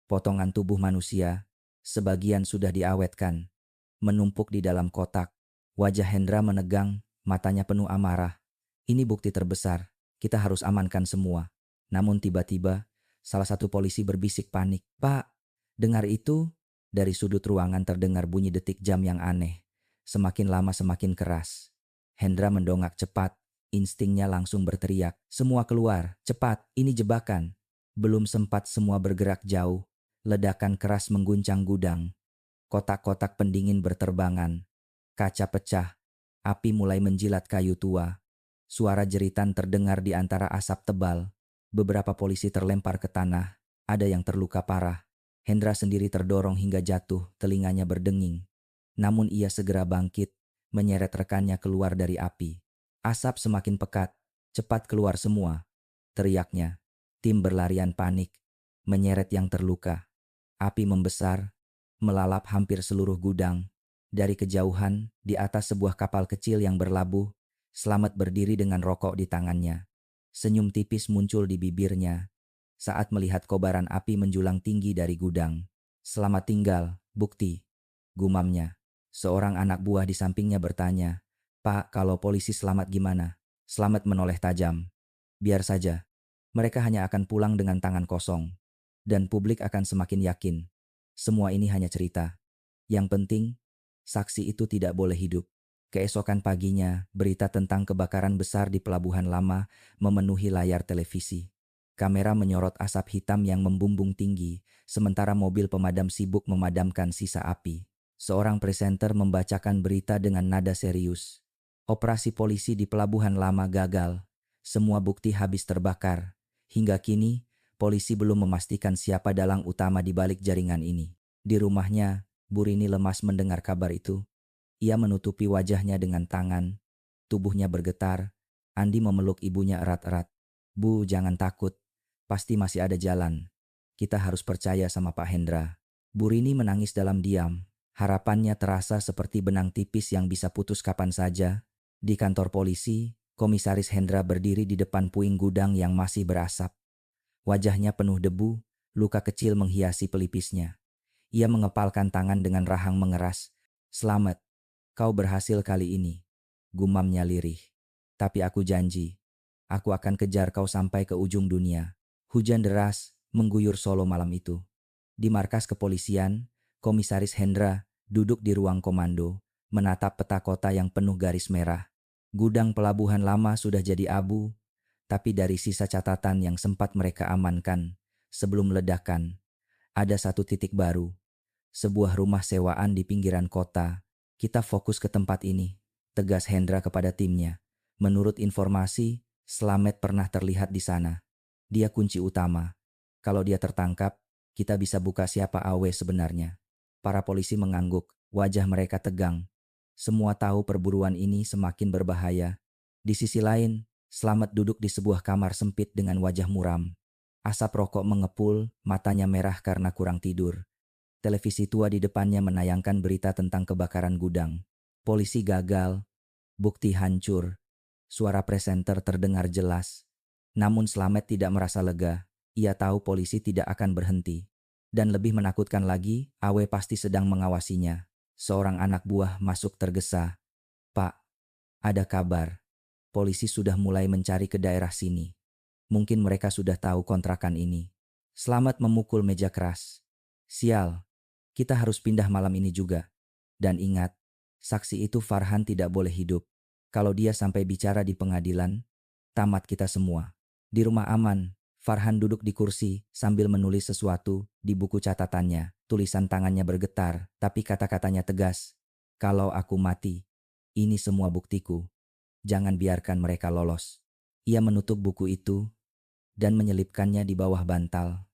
Speaker 1: Potongan tubuh manusia, sebagian sudah diawetkan, menumpuk di dalam kotak. Wajah Hendra menegang, matanya penuh amarah. "Ini bukti terbesar, kita harus amankan semua." Namun tiba-tiba, salah satu polisi berbisik panik. "Pak!" Dengar itu, dari sudut ruangan terdengar bunyi detik jam yang aneh. Semakin lama semakin keras. Hendra mendongak cepat, instingnya langsung berteriak. "Semua keluar, cepat, ini jebakan." Belum sempat semua bergerak jauh, ledakan keras mengguncang gudang. Kotak-kotak pendingin berterbangan. Kaca pecah. Api mulai menjilat kayu tua. Suara jeritan terdengar di antara asap tebal. Beberapa polisi terlempar ke tanah. Ada yang terluka parah. Hendra sendiri terdorong hingga jatuh, telinganya berdenging. Namun ia segera bangkit, menyeret rekannya keluar dari api. "Asap semakin pekat. Cepat keluar semua," teriaknya. Tim berlarian panik, menyeret yang terluka. Api membesar, melalap hampir seluruh gudang. Dari kejauhan, di atas sebuah kapal kecil yang berlabuh, Slamet berdiri dengan rokok di tangannya. Senyum tipis muncul di bibirnya saat melihat kobaran api menjulang tinggi dari gudang. "Selamat tinggal, Bukti," gumamnya. Seorang anak buah di sampingnya bertanya, "Pak, kalau polisi selamat gimana?" Slamet menoleh tajam. "Biar saja. Mereka hanya akan pulang dengan tangan kosong. Dan publik akan semakin yakin. Semua ini hanya cerita. Yang penting, saksi itu tidak boleh hidup." Keesokan paginya, berita tentang kebakaran besar di pelabuhan lama memenuhi layar televisi. Kamera menyorot asap hitam yang membumbung tinggi, sementara mobil pemadam sibuk memadamkan sisa api. Seorang presenter membacakan berita dengan nada serius. Operasi polisi di Pelabuhan Lama gagal. Semua bukti habis terbakar. Hingga kini, polisi belum memastikan siapa dalang utama di balik jaringan ini. Di rumahnya, Burini lemas mendengar kabar itu. Ia menutupi wajahnya dengan tangan. Tubuhnya bergetar. Andi memeluk ibunya erat-erat. "Bu, jangan takut. Pasti masih ada jalan. Kita harus percaya sama Pak Hendra." Burini menangis dalam diam. Harapannya terasa seperti benang tipis yang bisa putus kapan saja. Di kantor polisi, Komisaris Hendra berdiri di depan puing gudang yang masih berasap. Wajahnya penuh debu, luka kecil menghiasi pelipisnya. Ia mengepalkan tangan dengan rahang mengeras. "Selamat, kau berhasil kali ini," gumamnya lirih. "Tapi aku janji, aku akan kejar kau sampai ke ujung dunia." Hujan deras mengguyur Solo malam itu. Di markas kepolisian, Komisaris Hendra duduk di ruang komando, menatap peta kota yang penuh garis merah. Gudang pelabuhan lama sudah jadi abu, tapi dari sisa catatan yang sempat mereka amankan sebelum ledakan, ada satu titik baru. Sebuah rumah sewaan di pinggiran kota. "Kita fokus ke tempat ini," tegas Hendra kepada timnya. "Menurut informasi, Slamet pernah terlihat di sana. Dia kunci utama. Kalau dia tertangkap, kita bisa buka siapa Awe sebenarnya." Para polisi mengangguk, wajah mereka tegang. Semua tahu perburuan ini semakin berbahaya. Di sisi lain, Slamet duduk di sebuah kamar sempit dengan wajah muram. Asap rokok mengepul, matanya merah karena kurang tidur. Televisi tua di depannya menayangkan berita tentang kebakaran gudang. Polisi gagal, bukti hancur, suara presenter terdengar jelas. Namun Slamet tidak merasa lega. Ia tahu polisi tidak akan berhenti. Dan lebih menakutkan lagi, Awe pasti sedang mengawasinya. Seorang anak buah masuk tergesa. "Pak, ada kabar. Polisi sudah mulai mencari ke daerah sini. Mungkin mereka sudah tahu kontrakan ini." Slamet memukul meja keras. "Sial. Kita harus pindah malam ini juga. Dan ingat, saksi itu Farhan tidak boleh hidup. Kalau dia sampai bicara di pengadilan, tamat kita semua." Di rumah aman, Farhan duduk di kursi sambil menulis sesuatu di buku catatannya. Tulisan tangannya bergetar, tapi kata-katanya tegas. "Kalau aku mati, ini semua buktiku. Jangan biarkan mereka lolos." Ia menutup buku itu dan menyelipkannya di bawah bantal.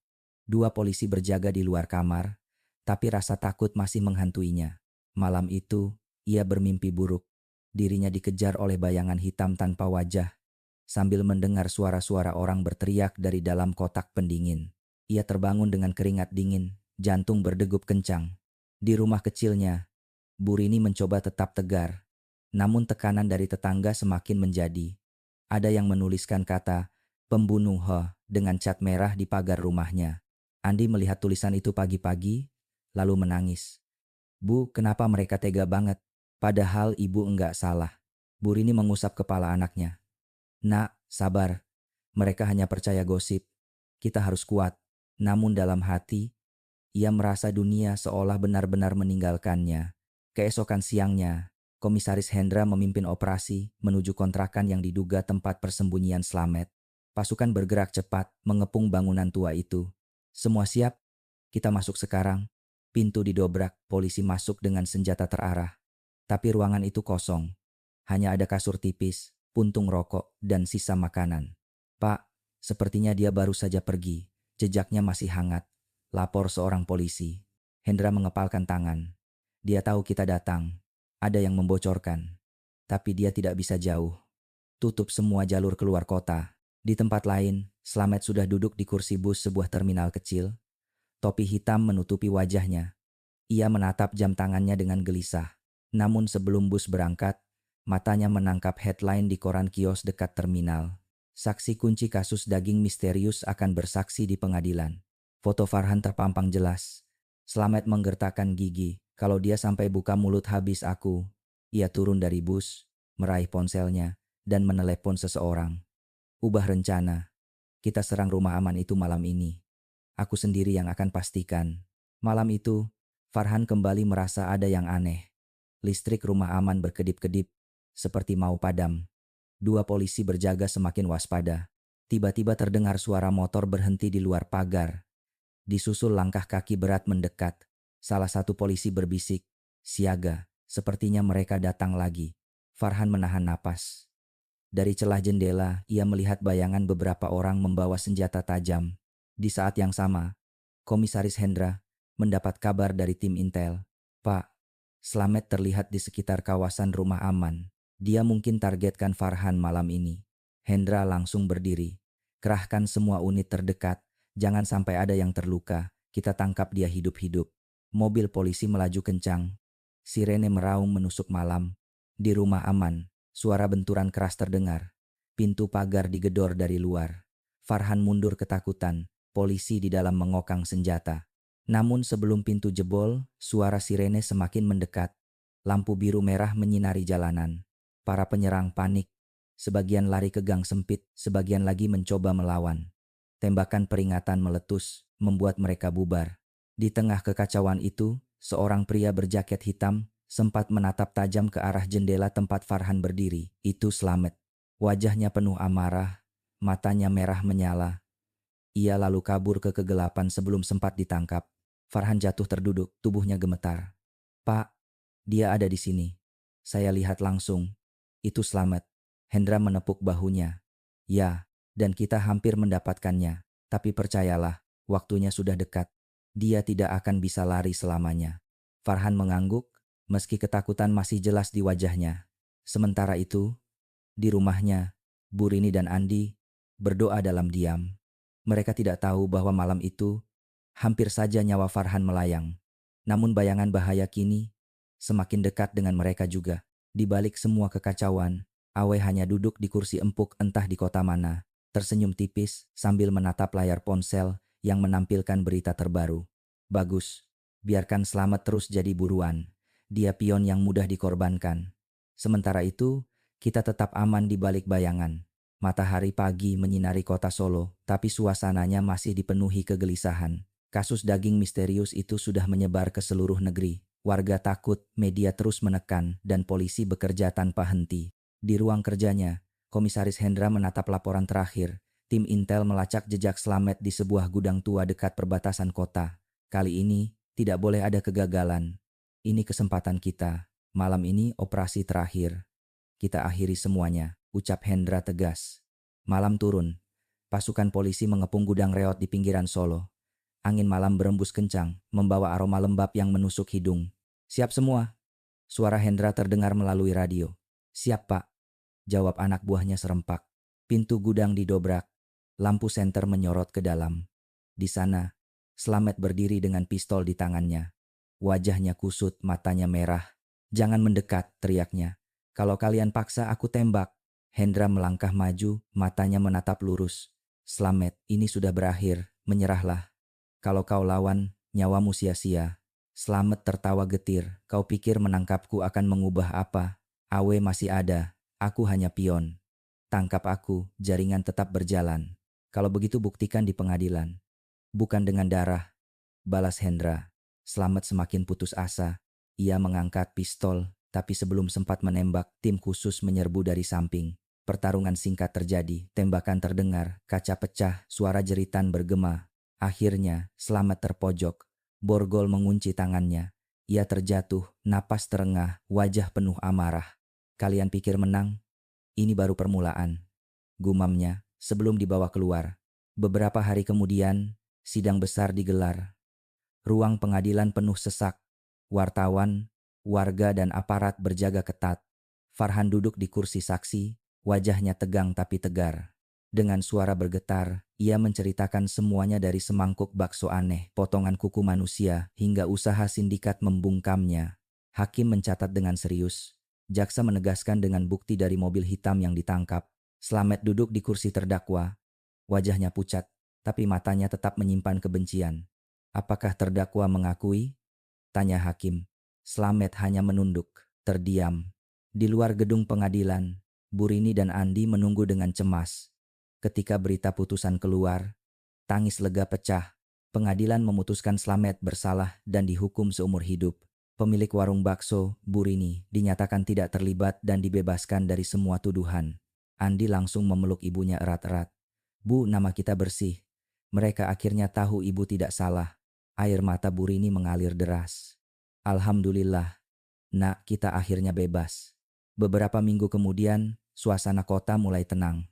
Speaker 1: Dua polisi berjaga di luar kamar, tapi rasa takut masih menghantuinya. Malam itu, ia bermimpi buruk. Dirinya dikejar oleh bayangan hitam tanpa wajah, sambil mendengar suara-suara orang berteriak dari dalam kotak pendingin. Ia terbangun dengan keringat dingin, jantung berdegup kencang. Di rumah kecilnya, Burini mencoba tetap tegar. Namun tekanan dari tetangga semakin menjadi. Ada yang menuliskan kata "pembunuh" dengan cat merah di pagar rumahnya. Andi melihat tulisan itu pagi-pagi, lalu menangis. "Bu, kenapa mereka tega banget? Padahal ibu enggak salah." Burini mengusap kepala anaknya. "Nak, sabar. Mereka hanya percaya gosip. Kita harus kuat." Namun dalam hati, ia merasa dunia seolah benar-benar meninggalkannya. Keesokan siangnya, Komisaris Hendra memimpin operasi menuju kontrakan yang diduga tempat persembunyian Slamet. Pasukan bergerak cepat mengepung bangunan tua itu. "Semua siap? Kita masuk sekarang." Pintu didobrak, polisi masuk dengan senjata terarah. Tapi ruangan itu kosong. Hanya ada kasur tipis, puntung rokok, dan sisa makanan. "Pak, sepertinya dia baru saja pergi. Jejaknya masih hangat," lapor seorang polisi. Hendra mengepalkan tangan. Dia tahu kita datang. Ada yang membocorkan. Tapi dia tidak bisa jauh. Tutup semua jalur keluar kota. Di tempat lain, Slamet sudah duduk di kursi bus sebuah terminal kecil. Topi hitam menutupi wajahnya. Ia menatap jam tangannya dengan gelisah. Namun sebelum bus berangkat, matanya menangkap headline di koran kios dekat terminal. "Saksi kunci kasus daging misterius akan bersaksi di pengadilan." Foto Farhan terpampang jelas. Slamet menggertakkan gigi. Kalau dia sampai buka mulut habis aku. Ia turun dari bus, meraih ponselnya, dan menelepon seseorang. "Ubah rencana. Kita serang rumah aman itu malam ini. Aku sendiri yang akan pastikan." Malam itu, Farhan kembali merasa ada yang aneh. Listrik rumah aman berkedip-kedip, seperti mau padam. Dua polisi berjaga semakin waspada. Tiba-tiba terdengar suara motor berhenti di luar pagar. Disusul langkah kaki berat mendekat. Salah satu polisi berbisik, "Siaga, sepertinya mereka datang lagi." Farhan menahan napas. Dari celah jendela, ia melihat bayangan beberapa orang membawa senjata tajam. Di saat yang sama, Komisaris Hendra mendapat kabar dari tim intel. "Pak, Slamet terlihat di sekitar kawasan rumah aman. Dia mungkin targetkan Farhan malam ini." Hendra langsung berdiri. "Kerahkan semua unit terdekat. Jangan sampai ada yang terluka. Kita tangkap dia hidup-hidup." Mobil polisi melaju kencang. Sirene meraung menusuk malam. Di rumah aman, suara benturan keras terdengar. Pintu pagar digedor dari luar. Farhan mundur ketakutan. Polisi di dalam mengokang senjata. Namun sebelum pintu jebol, suara sirene semakin mendekat. Lampu biru merah menyinari jalanan. Para penyerang panik. Sebagian lari ke gang sempit, sebagian lagi mencoba melawan. Tembakan peringatan meletus, membuat mereka bubar. Di tengah kekacauan itu, seorang pria berjaket hitam sempat menatap tajam ke arah jendela tempat Farhan berdiri. Itu Slamet. Wajahnya penuh amarah, matanya merah menyala. Ia lalu kabur ke kegelapan sebelum sempat ditangkap. Farhan jatuh terduduk, tubuhnya gemetar. "Pak, dia ada di sini. Saya lihat langsung. Itu Slamet." Hendra menepuk bahunya. "Ya, dan kita hampir mendapatkannya. Tapi percayalah, waktunya sudah dekat. Dia tidak akan bisa lari selamanya." Farhan mengangguk, meski ketakutan masih jelas di wajahnya. Sementara itu, di rumahnya, Burini dan Andi berdoa dalam diam. Mereka tidak tahu bahwa malam itu hampir saja nyawa Farhan melayang. Namun bayangan bahaya kini semakin dekat dengan mereka juga. Di balik semua kekacauan, Awe hanya duduk di kursi empuk entah di kota mana, tersenyum tipis sambil menatap layar ponsel yang menampilkan berita terbaru. "Bagus, biarkan Slamet terus jadi buruan. Dia pion yang mudah dikorbankan. Sementara itu, kita tetap aman di balik bayangan." Matahari pagi menyinari kota Solo, tapi suasananya masih dipenuhi kegelisahan. Kasus daging misterius itu sudah menyebar ke seluruh negeri. Warga takut, media terus menekan, dan polisi bekerja tanpa henti. Di ruang kerjanya, Komisaris Hendra menatap laporan terakhir. Tim intel melacak jejak Slamet di sebuah gudang tua dekat perbatasan kota. "Kali ini, tidak boleh ada kegagalan. Ini kesempatan kita. Malam ini operasi terakhir. Kita akhiri semuanya," ucap Hendra tegas. Malam turun. Pasukan polisi mengepung gudang reot di pinggiran Solo. Angin malam berembus kencang, membawa aroma lembab yang menusuk hidung. "Siap semua?" Suara Hendra terdengar melalui radio. "Siap, Pak," jawab anak buahnya serempak. Pintu gudang didobrak. Lampu senter menyorot ke dalam. Di sana, Slamet berdiri dengan pistol di tangannya. Wajahnya kusut, matanya merah. "Jangan mendekat," teriaknya. "Kalau kalian paksa, aku tembak." Hendra melangkah maju, matanya menatap lurus. "Slamet, ini sudah berakhir, menyerahlah. Kalau kau lawan, nyawamu sia-sia." Slamet tertawa getir. "Kau pikir menangkapku akan mengubah apa? Awe masih ada, aku hanya pion. Tangkap aku, jaringan tetap berjalan. Kalau begitu buktikan di pengadilan." "Bukan dengan darah," balas Hendra. Slamet semakin putus asa. Ia mengangkat pistol, tapi sebelum sempat menembak, tim khusus menyerbu dari samping. Pertarungan singkat terjadi, tembakan terdengar, kaca pecah, suara jeritan bergema. Akhirnya, Slamet terpojok. Borgol mengunci tangannya. Ia terjatuh, napas terengah, wajah penuh amarah. "Kalian pikir menang? Ini baru permulaan," gumamnya sebelum dibawa keluar. Beberapa hari kemudian, sidang besar digelar. Ruang pengadilan penuh sesak. Wartawan, warga dan aparat berjaga ketat. Farhan duduk di kursi saksi, wajahnya tegang tapi tegar. Dengan suara bergetar, ia menceritakan semuanya dari semangkuk bakso aneh, potongan kuku manusia, hingga usaha sindikat membungkamnya. Hakim mencatat dengan serius. Jaksa menegaskan dengan bukti dari mobil hitam yang ditangkap. Slamet duduk di kursi terdakwa. Wajahnya pucat, tapi matanya tetap menyimpan kebencian. "Apakah terdakwa mengakui?" tanya hakim. Slamet hanya menunduk, terdiam. Di luar gedung pengadilan, Burini dan Andi menunggu dengan cemas. Ketika berita putusan keluar, tangis lega pecah. Pengadilan memutuskan Slamet bersalah dan dihukum seumur hidup. Pemilik warung bakso, Burini, dinyatakan tidak terlibat dan dibebaskan dari semua tuduhan. Andi langsung memeluk ibunya erat-erat. Bu, nama kita bersih. Mereka akhirnya tahu ibu tidak salah. Air mata Bu Rini mengalir deras. Alhamdulillah, nak, kita akhirnya bebas. Beberapa minggu kemudian, suasana kota mulai tenang.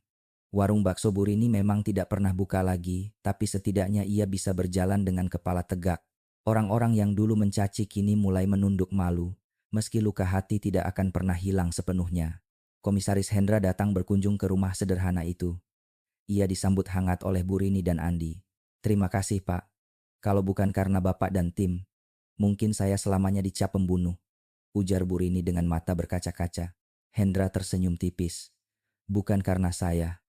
Speaker 1: Warung bakso Bu Rini memang tidak pernah buka lagi, tapi setidaknya ia bisa berjalan dengan kepala tegak. Orang-orang yang dulu mencaci kini mulai menunduk malu, meski luka hati tidak akan pernah hilang sepenuhnya. Komisaris Hendra datang berkunjung ke rumah sederhana itu. Ia disambut hangat oleh Bu Rini dan Andi. Terima kasih, Pak. Kalau bukan karena Bapak dan tim, mungkin saya selamanya dicap pembunuh, ujar Bu Rini dengan mata berkaca-kaca. Hendra tersenyum tipis. Bukan karena saya,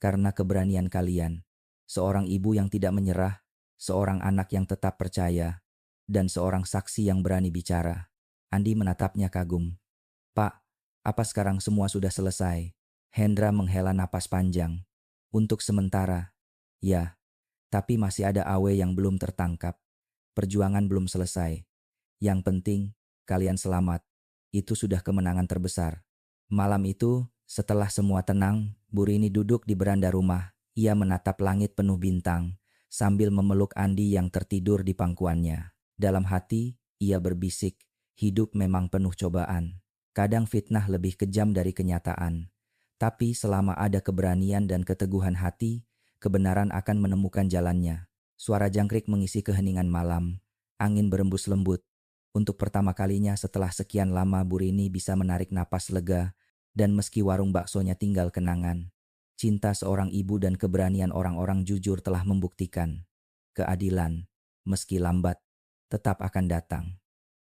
Speaker 1: karena keberanian kalian. Seorang ibu yang tidak menyerah, seorang anak yang tetap percaya, dan seorang saksi yang berani bicara. Andi menatapnya kagum. Pak, apa sekarang semua sudah selesai? Hendra menghela napas panjang. Untuk sementara, ya, tapi masih ada Awe yang belum tertangkap. Perjuangan belum selesai. Yang penting, kalian selamat. Itu sudah kemenangan terbesar. Malam itu, setelah semua tenang, Bu Rini duduk di beranda rumah. Ia menatap langit penuh bintang, sambil memeluk Andi yang tertidur di pangkuannya. Dalam hati, ia berbisik, hidup memang penuh cobaan. Kadang fitnah lebih kejam dari kenyataan. Tapi selama ada keberanian dan keteguhan hati, kebenaran akan menemukan jalannya. Suara jangkrik mengisi keheningan malam. Angin berembus lembut. Untuk pertama kalinya setelah sekian lama Bu Rini bisa menarik napas lega, dan meski warung baksonya tinggal kenangan, cinta seorang ibu dan keberanian orang-orang jujur telah membuktikan keadilan, meski lambat, tetap akan datang.